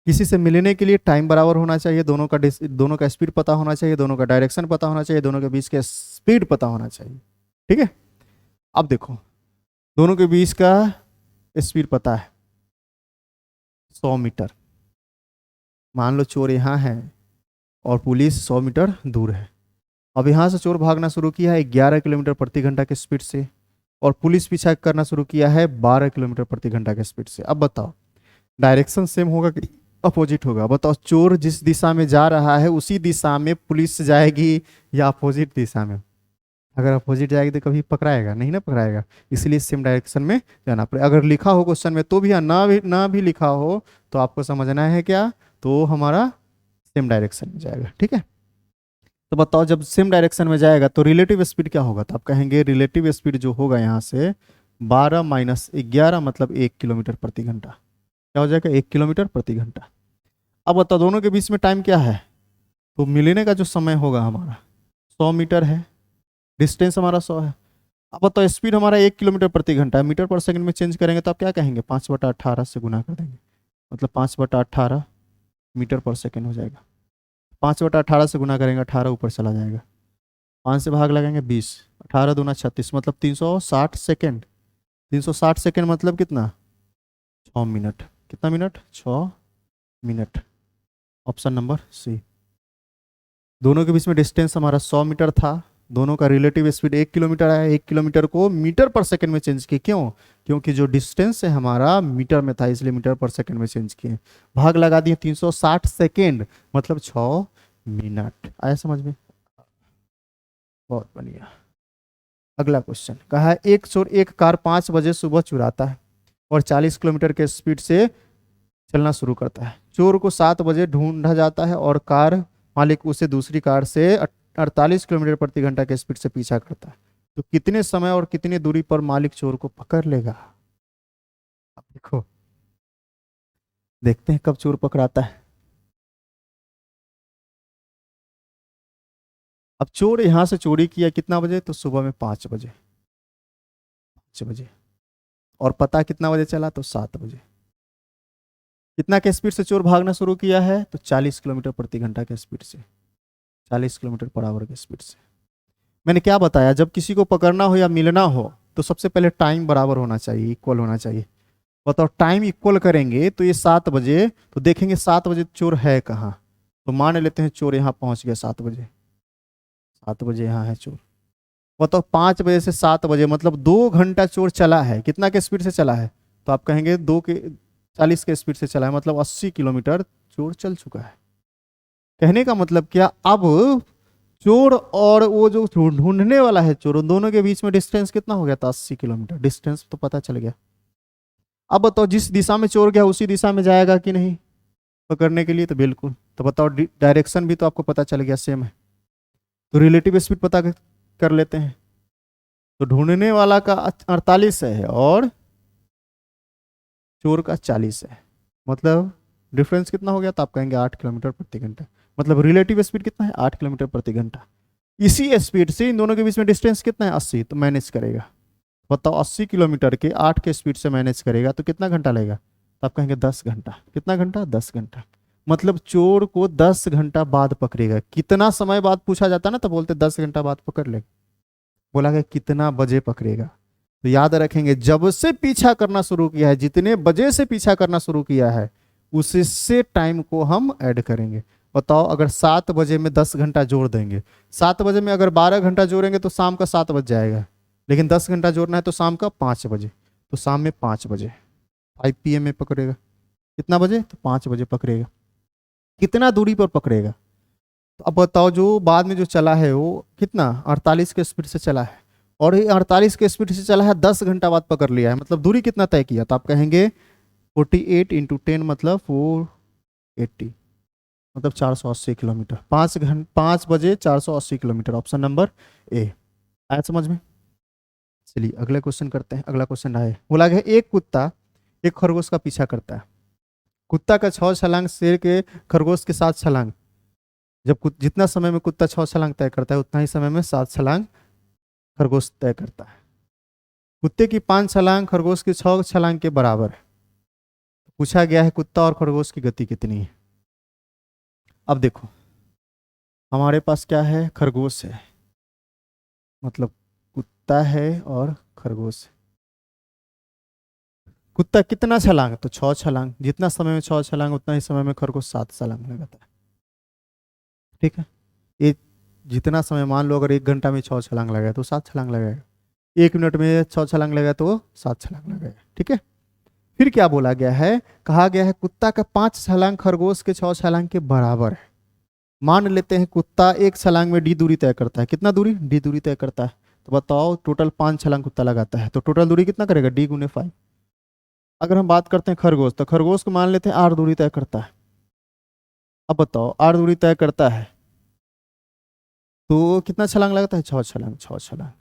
किसी से मिलने के लिए टाइम बराबर होना चाहिए, दोनों का स्पीड पता होना चाहिए, दोनों का डायरेक्शन पता होना चाहिए, दोनों के बीच के स्पीड पता होना चाहिए। ठीक है, अब देखो, दोनों के बीच का स्पीड पता है 100 मीटर। मान लो चोर यहाँ है और पुलिस 100 मीटर दूर है। अब यहाँ से चोर भागना शुरू किया है 11 किलोमीटर प्रति घंटा के स्पीड से, और पुलिस पीछा करना शुरू किया है 12 किलोमीटर प्रति घंटा के स्पीड से। अब बताओ, डायरेक्शन सेम होगा कि अपोजिट होगा? बताओ, चोर जिस दिशा में जा रहा है उसी दिशा में पुलिस जाएगी या अपोजिट दिशा में? अगर अपोजिट जाएगी तो कभी पकड़ाएगा नहीं ना, पकड़ाएगा। इसलिए सेम डायरेक्शन में जाना पड़ेगा। अगर लिखा हो क्वेश्चन में तो भी, ना भी लिखा हो तो आपको समझना है क्या, तो हमारा सेम डायरेक्शन में जाएगा। ठीक है, तो बताओ, जब सेम डायरेक्शन में जाएगा तो रिलेटिव स्पीड क्या होगा, तो आप कहेंगे रिलेटिव स्पीड जो होगा यहाँ से 12 माइनस 11 मतलब 1 किलोमीटर प्रति घंटा। क्या हो जाएगा, 1 किलोमीटर प्रति घंटा। अब बताओ, दोनों के बीच में टाइम क्या है, तो मिलने का जो समय होगा हमारा 100 मीटर है, डिस्टेंस हमारा 100 है, अब बताओ स्पीड हमारा 1 किलोमीटर प्रति घंटा है, मीटर पर सेकंड में चेंज करेंगे तो आप क्या कहेंगे, 5/18 से गुना कर देंगे, मतलब 5/18 मीटर पर सेकंड हो जाएगा। 5/18 से गुना करेंगे, 18 ऊपर चला जाएगा, 5 से भाग लगाएंगे 20, 18 दूना 36, मतलब 360 सेकेंड। 360 सेकेंड मतलब कितना, 6 मिनट। कितना minute, 6 minute. Option number C. दोनों के बीच में डिस्टेंस हमारा 100 मीटर था, दोनों का रिलेटिव स्पीड 1 किलोमीटर है, 1 किलोमीटर को मीटर पर सेकंड में चेंज किए, क्यों, क्योंकि जो डिस्टेंस है हमारा मीटर में था, इसलिए मीटर पर सेकंड में चेंज किए। भाग लगा दिए 360 सेकंड, मतलब 6 मिनट। आया समझ में, बहुत बढ़िया। अगला क्वेश्चन कहा है, एक चोर एक कार 5 बजे सुबह चुराता है और 40 किलोमीटर के स्पीड से चलना शुरू करता है। चोर को 7 बजे ढूंढा जाता है और कार मालिक उसे दूसरी कार से 48 किलोमीटर प्रति घंटा के स्पीड से पीछा करता है। तो कितने समय और कितनी दूरी पर मालिक चोर को पकड़ लेगा। अब देखो, देखते हैं कब चोर पकड़ाता है। अब चोर यहां से चोरी किया कितना बजे, तो सुबह में 5 बजे, 5 बजे। और पता कितना बजे चला, तो 7 बजे। कितना के स्पीड से चोर भागना शुरू किया है, तो 40 किलोमीटर प्रति घंटा के स्पीड से, 40 किलोमीटर पर आवर के स्पीड से। मैंने क्या बताया, जब किसी को पकड़ना हो या मिलना हो तो सबसे पहले टाइम बराबर होना चाहिए, इक्वल होना चाहिए। बताओ, टाइम इक्वल करेंगे तो ये 7 बजे, तो देखेंगे 7 बजे चोर है कहाँ, तो मान लेते हैं चोर यहाँ पहुंच गया 7 बजे, 7 बजे यहाँ है चोर। बताओ 5 बजे से 7 बजे मतलब 2 घंटा चोर चला है, कितना के स्पीड से चला है, तो आप कहेंगे 40 के स्पीड से चला है, मतलब 80 किलोमीटर चोर चल चुका है। कहने का मतलब क्या, अब चोर और वो जो ढूंढने वाला है चोर, उन दोनों के बीच में डिस्टेंस कितना हो गया था, 80 किलोमीटर। डिस्टेंस तो पता चल गया। अब बताओ, जिस दिशा में चोर गया उसी दिशा में जाएगा कि नहीं पकड़ने के लिए, तो बिल्कुल। तो बताओ, डायरेक्शन भी तो आपको पता चल गया, सेम है। तो रिलेटिव स्पीड पता कर लेते हैं। तो ढूंढने वाला का 48 है और चोर का 40 है, मतलब डिफरेंस कितना हो गया, तो आप कहेंगे 8 किलोमीटर प्रति घंटा। मतलब रिलेटिव स्पीड कितना है, 8 किलोमीटर प्रति घंटा। इसी स्पीड से इन दोनों के बीच में डिस्टेंस कितना है, 80, तो मैनेज करेगा। बताओ 80 किलोमीटर के 8 के स्पीड से मैनेज करेगा तो कितना घंटा लगेगा, तो आप कहेंगे 10 घंटा। कितना घंटा, 10 घंटा। मतलब चोर को 10 घंटा बाद पकड़ेगा। कितना समय बाद पूछा जाता ना, तो बोलते 10 घंटा बाद पकड़ ले। बोला गया कितना बजे पकड़ेगा, तो याद रखेंगे जब से पीछा करना शुरू किया है, जितने बजे से पीछा करना शुरू किया है उससे टाइम को हम ऐड करेंगे। बताओ, अगर 7 बजे में 10 घंटा जोड़ देंगे, 7 बजे में अगर 12 घंटा जोड़ेंगे तो शाम का 7 बज जाएगा, लेकिन 10 घंटा जोड़ना है तो शाम का 5 बजे, तो शाम में 5 बजे, 5 PM में पकड़ेगा। कितना बजे, तो 5 बजे पकड़ेगा। कितना दूरी पर पकड़ेगा, तो अब बताओ, जो बाद में जो चला है वो कितना, 48 के स्पीड से चला है, और ये 48 के स्पीड से चला है, 10 घंटा बाद पकड़ लिया है, मतलब दूरी कितना तय किया, तो आप कहेंगे 48 × 10 मतलब 480, मतलब 480 किलोमीटर। 5 बजे 480 किलोमीटर, ऑप्शन नंबर ए। आया समझ में। चलिए अगला क्वेश्चन करते हैं। अगला क्वेश्चन है, बोला गया एक कुत्ता एक खरगोश का पीछा करता है। कुत्ता का 6 छलांग शेर के खरगोश के 7 छलांग। जब जितना समय में कुत्ता 6 छलांग तय करता है उतना ही समय में 7 छलांग खरगोश तय करता है। कुत्ते की 5 छलांग खरगोश की 6 छलांग के बराबर है। पूछा गया है कुत्ता और खरगोश की गति कितनी है। अब देखो, हमारे पास क्या है, खरगोश है, मतलब कुत्ता है और खरगोश है। कुत्ता कितना छलांग, तो 6 छलांग। जितना समय में 6 छलांग उतना ही समय में खरगोश 7 छलांग लगाता है। ठीक है, ये जितना समय, मान लो अगर 1 घंटा में 6 छलांग लगाए तो 7 छलांग लगाएगा, 1 मिनट में 6 छलांग लगाए तो 7 छलांग लगाएगा। ठीक है, फिर क्या बोला गया है, कहा गया है कुत्ता का 5 छलांग खरगोश के 6 छलांग के बराबर है। मान लेते हैं कुत्ता एक छलांग में डी दूरी तय करता है। कितना दूरी, डी दूरी तय करता है, तो बताओ टोटल 5 छलांग कुत्ता लगाता है, तो टोटल दूरी कितना करेगा, D × 5। अगर हम बात करते हैं खरगोश, तो खरगोश को मान लेते हैं 8 दूरी तय करता है। अब बताओ 8 दूरी तय करता है तो कितना छलांग लगाता है, 6 छलांग, 6 छलांग।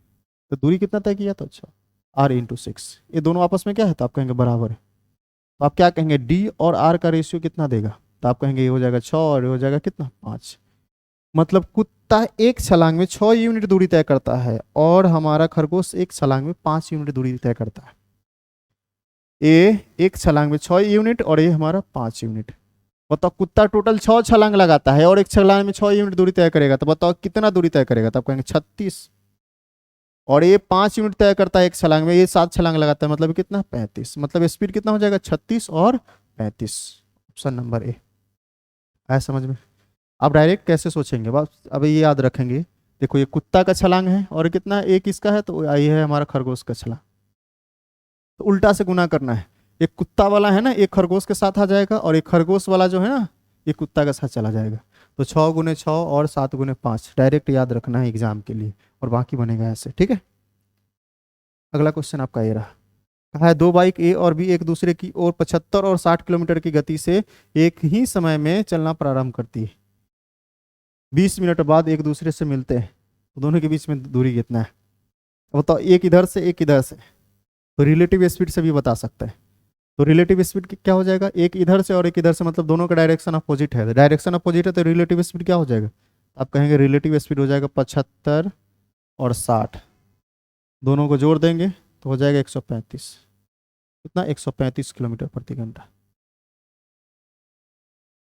तो दूरी कितना तय किया, तो 6 R × 6। ये दोनों आपस में क्या है, तो आप कहेंगे बराबर है। तो आप क्या कहेंगे, डी और आर का रेशियो कितना देगा, तो आप कहेंगे ये हो जाएगा 6 और ये हो जाएगा कितना, 5। मतलब कुत्ता एक छलांग में 6 यूनिट दूरी तय करता है और हमारा खरगोश एक छलांग में 5 यूनिट दूरी तय करता है। ये एक छलांग में 6 यूनिट और ये हमारा 5 यूनिट। बताओ कुत्ता टोटल 6 छलांग लगाता है और एक छलांग में 6 यूनिट दूरी तय करेगा, तो बताओ कितना दूरी तय करेगा? तो आप कहेंगे 36। और ये 5 यूनिट तय करता है एक छलांग में, ये 7 छलांग लगाता है, मतलब कितना? 35। मतलब स्पीड कितना हो जाएगा? 36 और 35। Option number A. आया समझ में? आप डायरेक्ट कैसे सोचेंगे बस, अब ये याद रखेंगे। देखो ये कुत्ता का छलांग है और कितना एक इसका है, तो ये है हमारा खरगोश का छलांग। तो उल्टा से गुना करना है। एक कुत्ता वाला है ना, एक खरगोश के साथ आ जाएगा, और एक खरगोश वाला जो है ना, ये कुत्ता के साथ चला जाएगा। तो 6 × 6 और 7 × 5 डायरेक्ट याद रखना है एग्जाम के लिए, और बाकी बनेगा ऐसे। ठीक है, अगला क्वेश्चन आपका ये रहा। कहा है दो बाइक ए और बी एक दूसरे की ओर 75 और 60 किलोमीटर की गति से एक ही समय में चलना प्रारंभ करती है। 20 मिनट बाद एक दूसरे से मिलते हैं, तो दोनों के बीच में दूरी कितना है? अब बताओ, एक इधर से एक इधर से, तो रिलेटिव स्पीड से भी बता सकते हैं। तो रिलेटिव स्पीड क्या हो जाएगा? एक इधर से और एक इधर से, मतलब दोनों का डायरेक्शन अपोजिट है। डायरेक्शन अपोजिट है तो रिलेटिव स्पीड क्या हो जाएगा? आप कहेंगे रिलेटिव स्पीड हो जाएगा 75 और 60, दोनों को जोड़ देंगे तो हो जाएगा 135। कितना? 135 किलोमीटर प्रति घंटा।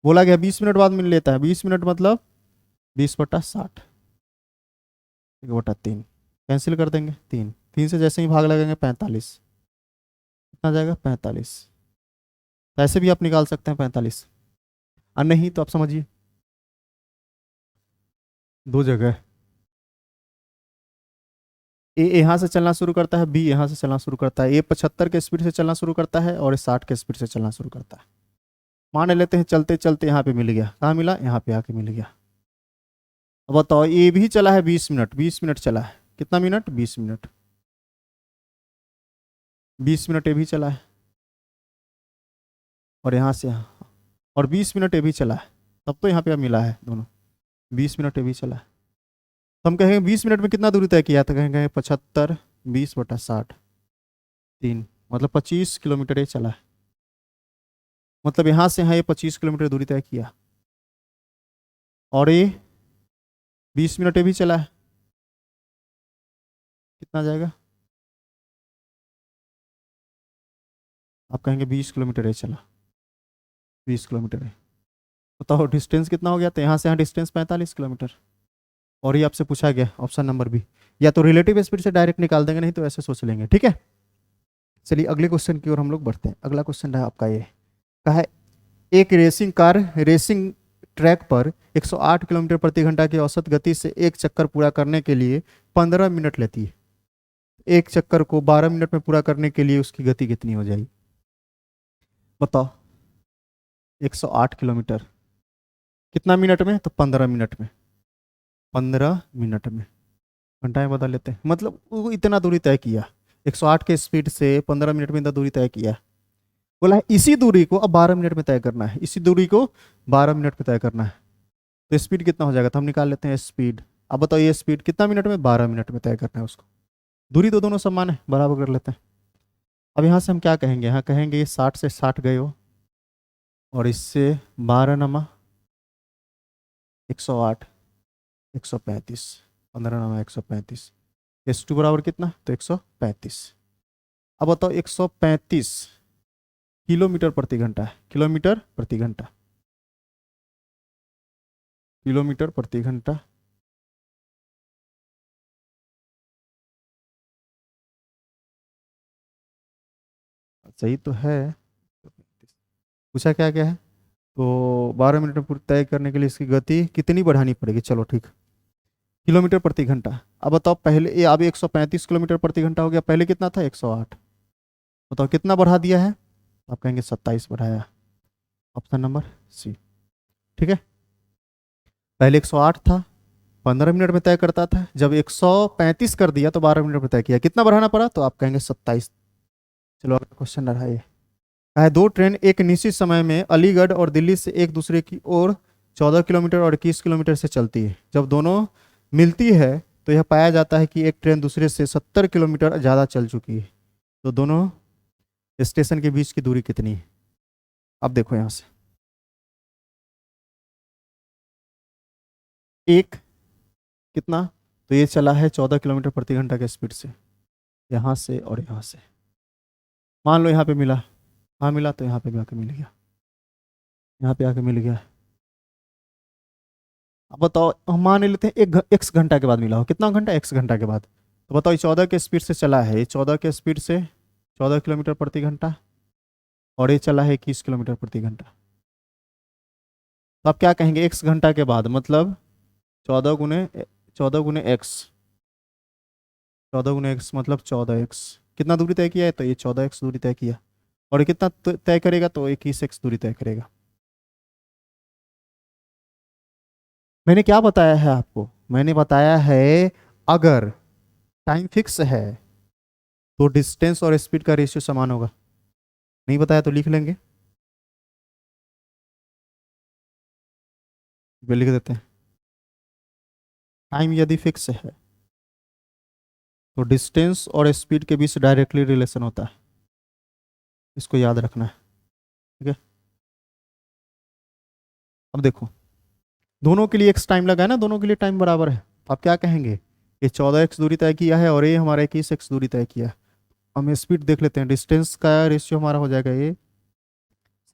बोला गया 20 मिनट बाद मिल लेता है। 20 मिनट मतलब 20/60, 1/3 कैंसिल कर देंगे। 3 से जैसे ही भाग लगेंगे 45, कितना जाएगा? 45। ऐसे भी आप निकाल सकते हैं 45, और नहीं तो आप समझिए दो जगह। ए यहाँ से चलना शुरू करता है, बी यहाँ से चलना शुरू करता है। ए 75 के स्पीड से चलना शुरू करता है और 60 के स्पीड से चलना शुरू करता है। मान लेते हैं चलते चलते यहाँ पे मिल गया। कहाँ मिला? यहाँ पे आके मिल गया। अब बताओ, ये भी चला है 20 मिनट, 20 मिनट चला है। कितना मिनट? 20 मिनट। 20 मिनट ये भी चला है, और यहाँ से यहाँ, और 20 मिनट ये भी चला है। तब तो यहाँ पे मिला है दोनों। 20 मिनट ये भी चला है, तो हम कहेंगे 20 मिनट में कितना दूरी तय किया? तो कहेंगे 75 20/60, 3, मतलब 25 किलोमीटर ये चला है। मतलब यहाँ से यहाँ ये 25 किलोमीटर दूरी तय किया, और ये 20 मिनट ये भी चला है। कितना जाएगा? आप कहेंगे 20 किलोमीटर ये चला, 20 किलोमीटर है। बताओ डिस्टेंस कितना हो गया? तो यहाँ से यहाँ डिस्टेंस 45 किलोमीटर। और ये आपसे पूछा गया ऑप्शन नंबर बी। या तो रिलेटिव स्पीड से डायरेक्ट निकाल देंगे, नहीं तो ऐसे सोच लेंगे। ठीक है, चलिए अगले क्वेश्चन की ओर हम लोग बढ़ते हैं। अगला क्वेश्चन है आपका ये। कहा है एक रेसिंग कार रेसिंग ट्रैक पर 108 किलोमीटर प्रति घंटा की औसत गति से एक चक्कर पूरा करने के लिए 15 मिनट लेती है। एक चक्कर को 12 मिनट में पूरा करने के लिए उसकी गति कितनी हो जाएगी? बताओ, 108 किलोमीटर कितना मिनट में? तो 15 मिनट में। 15 मिनट में घंटा में बदल लेते हैं, मतलब वो इतना दूरी तय किया 108 के स्पीड से 15 मिनट में इतना दूरी तय किया। बोला है इसी दूरी को अब 12 मिनट में तय करना है, इसी दूरी को 12 मिनट में तय करना है। तो स्पीड कितना हो जाएगा? तो हम निकाल लेते हैं स्पीड। अब बताओ ये स्पीड कितना मिनट में? 12 मिनट में तय करना है उसको। दूरी तो दोनों समान है, बराबर कर लेते हैं। अब यहाँ से हम क्या कहेंगे? यहाँ कहेंगे 60 से 60 गए हो, और इससे 12 नमा 108, 135, 15 नमा 135, S2 बराबर कितना? तो 135। अब बताओ 135 किलोमीटर प्रति घंटा है, किलोमीटर प्रति घंटा, किलोमीटर प्रति घंटा। सही तो है। पूछा क्या क्या है? तो 12 मिनट में पूरी तय करने के लिए इसकी गति कितनी बढ़ानी पड़ेगी? चलो ठीक, किलोमीटर प्रति घंटा। अब बताओ पहले ये अभी 135 किलोमीटर प्रति घंटा हो गया, पहले कितना था? 108। बताओ कितना बढ़ा दिया है? आप कहेंगे 27 बढ़ाया। Option number C. ठीक है, पहले 108 था, 15 मिनट में तय करता था, जब 135 कर दिया तो 12 मिनट में तय किया। कितना बढ़ाना पड़ा? तो आप कहेंगे 27। चलो अगला क्वेश्चन रहा ये। है दो ट्रेन एक निश्चित समय में अलीगढ़ और दिल्ली से एक दूसरे की ओर 14 किलोमीटर और 21 किलोमीटर से चलती है। जब दोनों मिलती है तो यह पाया जाता है कि एक ट्रेन दूसरे से 70 किलोमीटर ज़्यादा चल चुकी है। तो दोनों स्टेशन के बीच की दूरी कितनी है? अब देखो यहाँ से एक कितना, तो ये चला है 14 किलोमीटर प्रति घंटा के स्पीड से, यहाँ से और यहाँ से। मान लो यहाँ पे मिला, हाँ मिला, तो यहाँ पे भी आके मिल गया, यहाँ पे आके मिल गया। अब बताओ, हम मान लेते हैं एक्स घंटा के बाद मिला हो, कितना घंटा, एक्स घंटा के बाद। तो बताओ, ये 14 के स्पीड से चला है, ये 14 के स्पीड से 14 किलोमीटर प्रति घंटा, और ये चला है 21 किलोमीटर प्रति घंटा। तो आप क्या कहेंगे, एक्स घंटा के बाद, मतलब 14 गुने एक्स, 14 गुने एक्स मतलब 14x। कितना दूरी तय किया है, तो ये 14x दूरी तय किया, और ये कितना तय करेगा, तो 21x दूरी तय करेगा। मैंने क्या बताया है आपको, मैंने बताया है अगर टाइम फिक्स है तो डिस्टेंस और स्पीड का रेशियो समान होगा। नहीं बताया तो लिख लेंगे, वे लिख देते हैं। टाइम यदि फिक्स है तो डिस्टेंस और स्पीड के बीच डायरेक्टली रिलेशन होता है, इसको याद रखना है, ठीक है। अब देखो, दोनों के लिए एक्स टाइम लगा है ना, दोनों के लिए टाइम बराबर है। आप क्या कहेंगे, ये 14x दूरी तय किया है और ये हमारा 21x दूरी तय किया है। हम स्पीड देख लेते हैं, डिस्टेंस का रेशियो हमारा हो जाएगा ये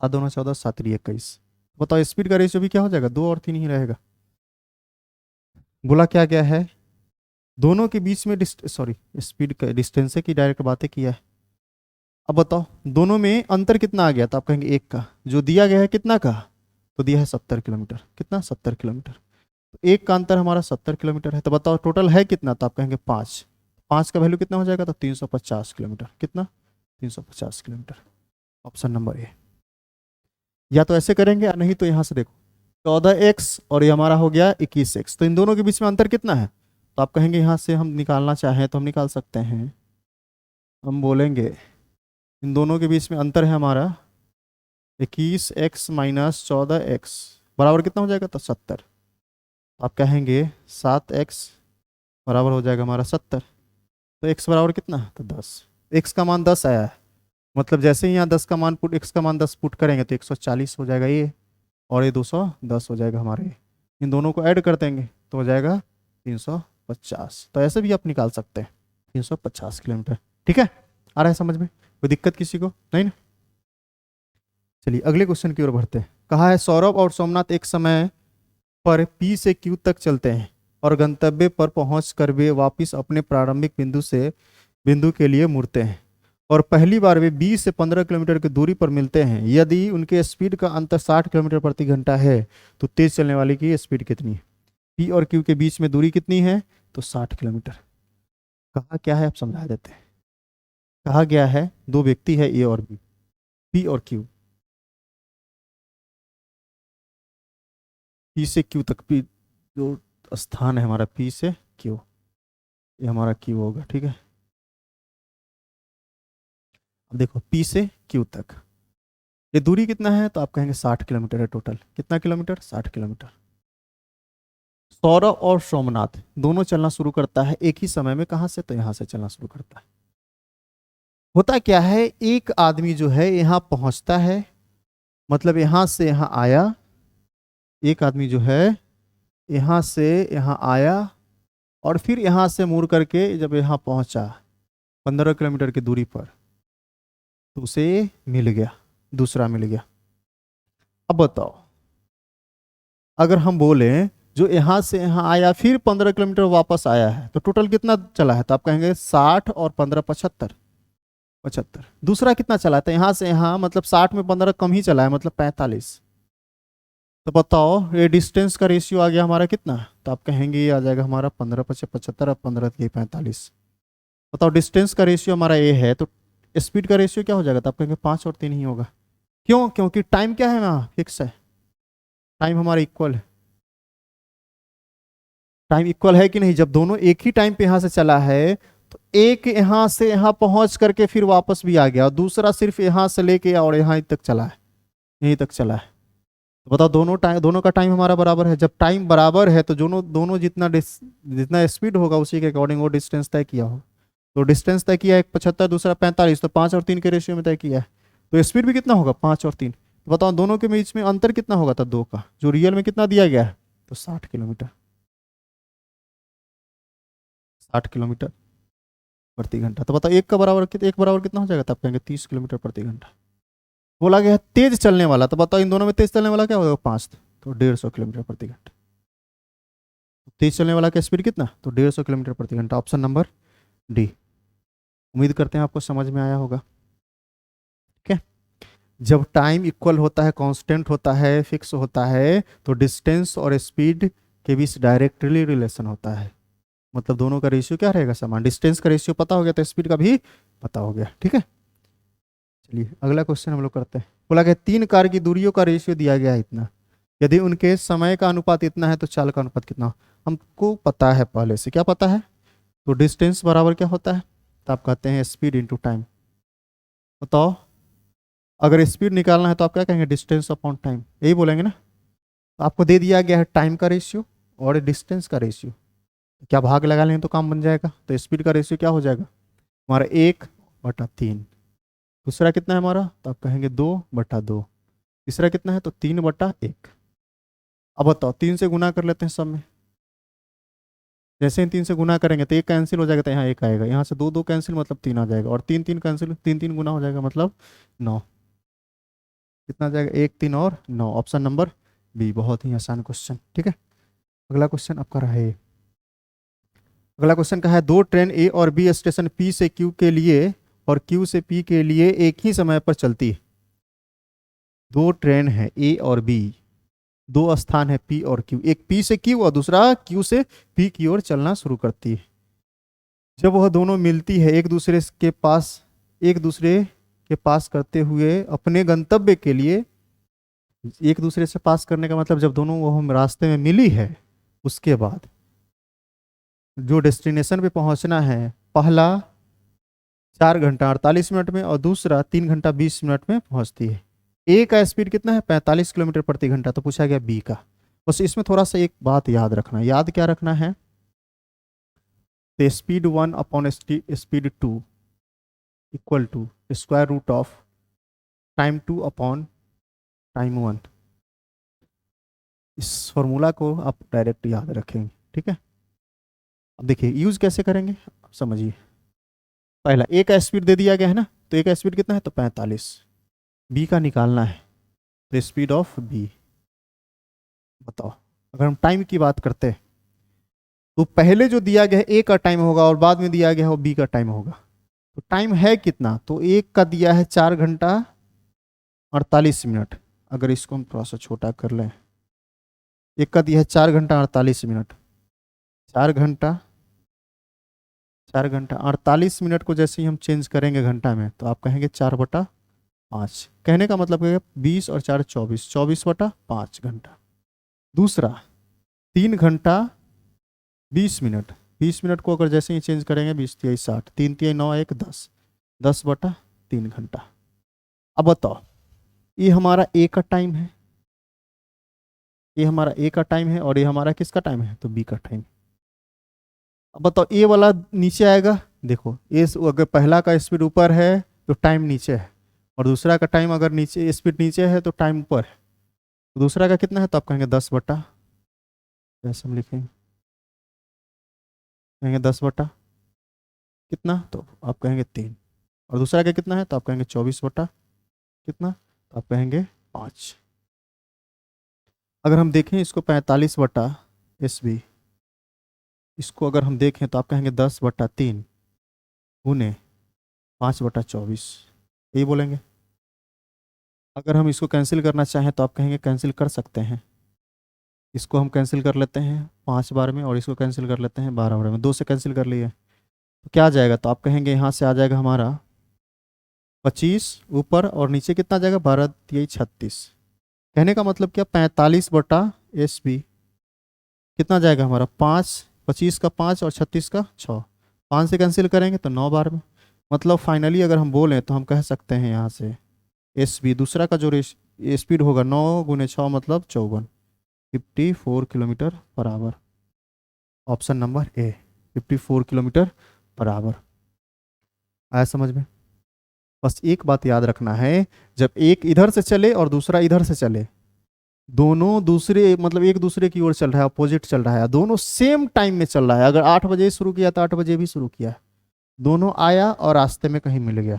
7 दूना 14, 7 3 21। बताओ स्पीड का रेशियो भी क्या हो जाएगा, 2 और 3 ही रहेगा। बोला क्या गया है, दोनों के बीच में सॉरी, स्पीड का डिस्टेंस की डायरेक्ट बातें किया है। अब बताओ दोनों में अंतर कितना आ गया, तो आप कहेंगे एक का, जो दिया गया है कितना का, तो दिया है 70 किलोमीटर, कितना 70 किलोमीटर, तो एक का अंतर हमारा 70 किलोमीटर है। तो बताओ टोटल है कितना, तो आप कहेंगे 5, 5 का वैल्यू कितना हो जाएगा, तो 350 किलोमीटर, कितना 350 किलोमीटर। Option number A. या तो ऐसे करेंगे, या नहीं तो यहाँ से देखो 14x और ये हमारा हो गया 21x, तो इन दोनों के बीच में अंतर कितना है, तो आप कहेंगे यहाँ से हम निकालना चाहें तो हम निकाल सकते हैं। हम बोलेंगे इन दोनों के बीच में अंतर है हमारा 21x माइनस 14x बराबर कितना हो जाएगा, तो 70। आप कहेंगे 7x बराबर हो जाएगा हमारा 70, तो x बराबर कितना है, तो 10। x का मान 10 आया है, मतलब जैसे ही यहाँ 10 का मान पुट, x का मान 10 पुट करेंगे तो 140 हो जाएगा ये, और ये 210 हो जाएगा हमारे। इन दोनों को ऐड कर देंगे तो हो जाएगा 350। तो ऐसे भी आप निकाल सकते हैं 350 किलोमीटर, ठीक है। आ रहा है समझ में, कोई दिक्कत किसी को नहीं ना। चलिए अगले क्वेश्चन की ओर बढ़ते हैं। कहा है सौरभ और सोमनाथ एक समय पर P से Q तक चलते हैं और गंतव्य पर पहुंच कर वे वापिस अपने प्रारंभिक बिंदु के लिए मुड़ते हैं, और पहली बार वे 20 से 15 किलोमीटर की दूरी पर मिलते हैं। यदि उनके स्पीड का अंतर 60 किलोमीटर प्रति घंटा है तो तेज चलने वाले की स्पीड कितनी है। P और Q के बीच में दूरी कितनी है, तो 60 किलोमीटर। कहा क्या है, आप समझा देते हैं। कहा गया है दो व्यक्ति है A और B, P और Q, P से Q तक, P जो स्थान है हमारा P से Q, ये हमारा Q होगा, ठीक है। अब देखो P से Q तक ये दूरी कितना है, तो आप कहेंगे 60 किलोमीटर है टोटल। कितना किलोमीटर, 60 किलोमीटर। सौरभ और सोमनाथ दोनों चलना शुरू करता है एक ही समय में, कहां से, तो यहां से चलना शुरू करता है। होता क्या है, एक आदमी जो है यहां पहुंचता है, मतलब यहां से यहां आया, एक आदमी जो है यहां से यहां आया और फिर यहां से मुड़ करके जब यहां पहुंचा 15 किलोमीटर की दूरी पर, तो उसे मिल गया, दूसरा मिल गया। अब बताओ अगर हम बोले जो यहां से यहां आया फिर 15 किलोमीटर वापस आया है, तो टोटल कितना चला है, तो आप कहेंगे 60 और 15 75, 75। दूसरा कितना चला है, तो यहां से यहां मतलब 60 में 15 कम ही चला है, मतलब 45। तो बताओ ये डिस्टेंस का रेशियो आ गया हमारा कितना, तो आप कहेंगे ये आ जाएगा हमारा 15 पचे 75 और 15 के 45। बताओ डिस्टेंस का रेशियो हमारा ये है, तो स्पीड का रेशियो क्या हो जाएगा, तो आप कहेंगे 5 और 3 ही होगा। क्यों, क्योंकि टाइम क्या है वहाँ फिक्स है, टाइम हमारा इक्वल है। टाइम इक्वल है कि नहीं, जब दोनों एक ही टाइम पे यहाँ से चला है, तो एक यहाँ से यहाँ पहुंच करके फिर वापस भी आ गया, और दूसरा सिर्फ यहाँ से लेके और यहाँ तक चला है, यहीं तक चला है। तो बताओ दोनों का टाइम हमारा बराबर है। जब टाइम बराबर है तो दोनों जितना स्पीड होगा उसी के अकॉर्डिंग वो डिस्टेंस तय किया हो। तो डिस्टेंस तय किया है 75, दूसरा 45, तो 5 और 3 के रेशियो में तय किया है, तो स्पीड भी कितना होगा 5 और 3। तो बताओ दोनों के बीच में अंतर कितना होगा, था 2 का, जो रियल में कितना दिया गया है, तो 60 किलोमीटर। किलोमीटर प्रति घंटा। तो बताओ एक बराबर कितना हो जाएगा, तब कहेंगे 30 किलोमीटर प्रति घंटा। बोला गया है तेज चलने वाला, तो बताओ इन दोनों में तेज चलने वाला क्या होगा, 5, तो 150 किलोमीटर प्रति घंटा। तेज चलने वाला का स्पीड कितना, तो 150 किलोमीटर प्रति घंटा। Option number D. उम्मीद करते हैं आपको समझ में आया होगा। ठीक है, जब टाइम इक्वल होता है, कांस्टेंट होता है, फिक्स होता है, तो डिस्टेंस और स्पीड के बीच डायरेक्टली रिलेशन होता है। मतलब दोनों का रेशियो क्या रहेगा, समान। डिस्टेंस का रेशियो पता हो गया तो स्पीड का भी पता हो गया। ठीक है, चलिए अगला क्वेश्चन हम लोग करते हैं। बोला गया 3 कार की दूरियों का रेशियो दिया गया है इतना, यदि उनके समय का अनुपात इतना है तो चाल का अनुपात कितना। हमको पता है पहले से, क्या पता है, तो डिस्टेंस बराबर क्या होता है, तो आप कहते हैं स्पीड इंटू टाइम। बताओ अगर स्पीड निकालना है तो आप क्या कहेंगे, डिस्टेंस अपॉन टाइम, यही बोलेंगे ना। तो आपको दे दिया गया है टाइम का रेशियो और डिस्टेंस का रेशियो, क्या भाग लगा लेंगे तो काम बन जाएगा। तो स्पीड का रेशियो क्या हो जाएगा हमारा, 1/3। दूसरा कितना है हमारा, तो आप कहेंगे 2/2। तीसरा कितना है, तो 3/1। अब बताओ 3 से गुना कर लेते हैं सब में। जैसे ही 3 से गुना करेंगे तो 1 कैंसिल हो जाएगा, तो यहाँ 1 आएगा, यहाँ से 2 2 कैंसिल मतलब 3 आ जाएगा, और 3 3 कैंसिल, 3 3 गुना हो जाएगा मतलब 9। कितना आ जाएगा, 1 3 और 9। Option number B. बहुत ही आसान क्वेश्चन। ठीक है, अगला क्वेश्चन आपका रहा। अगला क्वेश्चन का है, 2 ट्रेन ए और बी स्टेशन पी से क्यू के लिए और क्यू से पी के लिए एक ही समय पर चलती है। 2 ट्रेन है ए और बी, 2 स्थान है पी और क्यू, एक पी से क्यू और दूसरा क्यू से पी की ओर चलना शुरू करती है। जब वह दोनों मिलती है एक दूसरे के पास करते हुए अपने गंतव्य के लिए, एक दूसरे से पास करने का मतलब जब दोनों वो रास्ते में मिली है, उसके बाद जो डेस्टिनेशन पे पहुंचना है, पहला 4 घंटा 48 मिनट में और दूसरा 3 घंटा 20 मिनट में पहुंचती है। ए का स्पीड कितना है, 45 किलोमीटर प्रति घंटा। तो पूछा गया बी का। बस इसमें थोड़ा सा एक बात याद रखना, याद क्या रखना है, तो speed 1 upon speed 2 equal to square root of time 2 upon time 1। इस फॉर्मूला को आप डायरेक्ट याद रखेंगे। ठीक है, अब देखिए यूज कैसे करेंगे, आप समझिए। पहला ए का स्पीड दे दिया गया है ना, तो ए का स्पीड कितना है, तो 45। बी का निकालना है, तो स्पीड ऑफ बी। बताओ अगर हम टाइम की बात करते हैं तो पहले जो दिया गया है ए का टाइम होगा और बाद में दिया गया है वो बी का टाइम होगा। तो टाइम है कितना, तो एक का दिया है 4 घंटा 48 मिनट। अगर इसको हम थोड़ा सा छोटा कर लें, एक का दिया है 4 घंटा 48 मिनट। 4 घंटा 48 मिनट को जैसे ही हम चेंज करेंगे घंटा में, तो आप कहेंगे 4/5। कहने का मतलब है 20 और 4 24, 24/5 घंटा। दूसरा 3 घंटा 20 मिनट, 20 मिनट को अगर जैसे ही चेंज करेंगे 20 3 60, 3 3 9 1 10, 10/3 घंटा। अब बताओ ये हमारा ए का टाइम है, ये हमारा ए का टाइम है और ये हमारा किसका टाइम है, तो बी का टाइम। अब बताओ ए वाला नीचे आएगा, देखो ये अगर पहला का स्पीड ऊपर है तो टाइम नीचे है, और दूसरा का टाइम अगर नीचे स्पीड नीचे है तो टाइम ऊपर है। तो दूसरा का कितना है, तो आप कहेंगे 10 बटा, ऐसे हम लिखेंगे, कहेंगे 10 बटा कितना, तो आप कहेंगे 3। और दूसरा का कितना है, तो आप कहेंगे 24 बटा कितना, तो आप कहेंगे 5। अगर हम देखें इसको 45 बटा SB, इसको अगर हम देखें तो आप कहेंगे 10/3 गुने 5/24, यही बोलेंगे। अगर हम इसको कैंसिल करना चाहें तो आप कहेंगे कैंसिल कर सकते हैं, इसको हम कैंसिल कर लेते हैं 5 बार में और इसको कैंसिल कर लेते हैं 12 बार में, 2 से कैंसिल कर लिए तो क्या आ जाएगा, तो आप कहेंगे यहाँ से आ जाएगा हमारा 25 ऊपर और नीचे कितना आ जाएगा, 12 3 36। कहने का मतलब क्या, 45/SB कितना जाएगा हमारा 5, 25 का 5 और 36 का 6, 5 से कैंसिल करेंगे तो 9 बार में। मतलब फाइनली अगर हम बोलें तो हम कह सकते हैं यहाँ से SB दूसरा का जो स्पीड होगा 9 गुने 6 मतलब 54, 54 kilometre per hour. Option number A 54 kilometre per hour. आया समझ में। बस एक बात याद रखना है, जब एक इधर से चले और दूसरा इधर से चले दोनों दूसरे मतलब एक दूसरे की ओर चल रहा है, अपोजिट चल रहा है, दोनों सेम टाइम में चल रहा है। अगर 8 बजे शुरू किया तो 8 बजे भी शुरू किया, दोनों आया और रास्ते में कहीं मिल गया।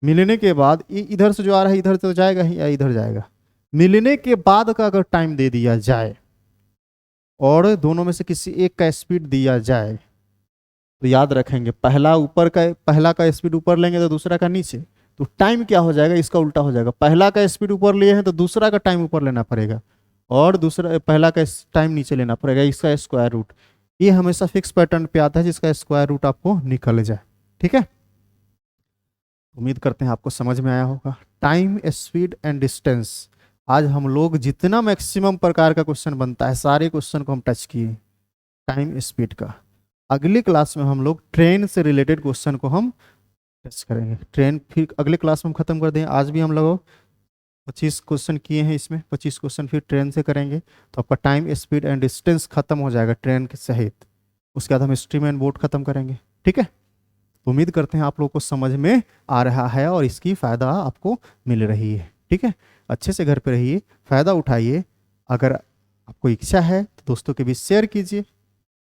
मिलने के बाद इधर से जो आ रहा है इधर तो जाएगा ही या इधर जाएगा। मिलने के बाद का अगर टाइम दे दिया जाए और दोनों में से किसी एक का स्पीड दिया जाए तो याद रखेंगे, पहला का स्पीड ऊपर लेंगे तो दूसरा का नीचे, तो टाइम क्या हो जाएगा, इसका उल्टा हो जाएगा। पहला का स्पीड ऊपर लिए हैं तो दूसरा का टाइम ऊपर लेना पड़ेगा और दूसरा पहला का टाइम नीचे लेना पड़ेगा, इसका स्क्वायर रूट। ये हमेशा फिक्स पैटर्न पे आता है जिसका स्क्वायर रूट आपको निकल जाए। ठीक है, उम्मीद करते हैं आपको समझ में आया होगा। टाइम, स्पीड एंड डिस्टेंस, आज हम लोग जितना मैक्सिमम प्रकार का क्वेश्चन बनता है सारे क्वेश्चन को हम टच किए टाइम स्पीड का। अगली क्लास में हम लोग ट्रेन से रिलेटेड क्वेश्चन को हम टच करेंगे। ट्रेन फिर अगले क्लास में हम खत्म कर देंगे। आज भी हम लोग 25 क्वेश्चन किए हैं, इसमें 25 क्वेश्चन फिर ट्रेन से करेंगे तो आपका टाइम, स्पीड एंड डिस्टेंस खत्म हो जाएगा ट्रेन के सहित। उसके बाद हम स्ट्रीम एंड बोट खत्म करेंगे। ठीक है, उम्मीद करते हैं आप लोगों को समझ में आ रहा है और इसकी फ़ायदा आपको मिल रही है। ठीक है, अच्छे से घर पे रहिए, फ़ायदा उठाइए। अगर आपको इच्छा है तो दोस्तों के बीच शेयर कीजिए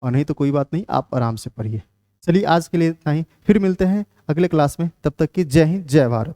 और नहीं तो कोई बात नहीं, आप आराम से पढ़िए। चलिए आज के लिए इतना ही, फिर मिलते हैं अगले क्लास में। तब तक की जय हिंद, जय भारत।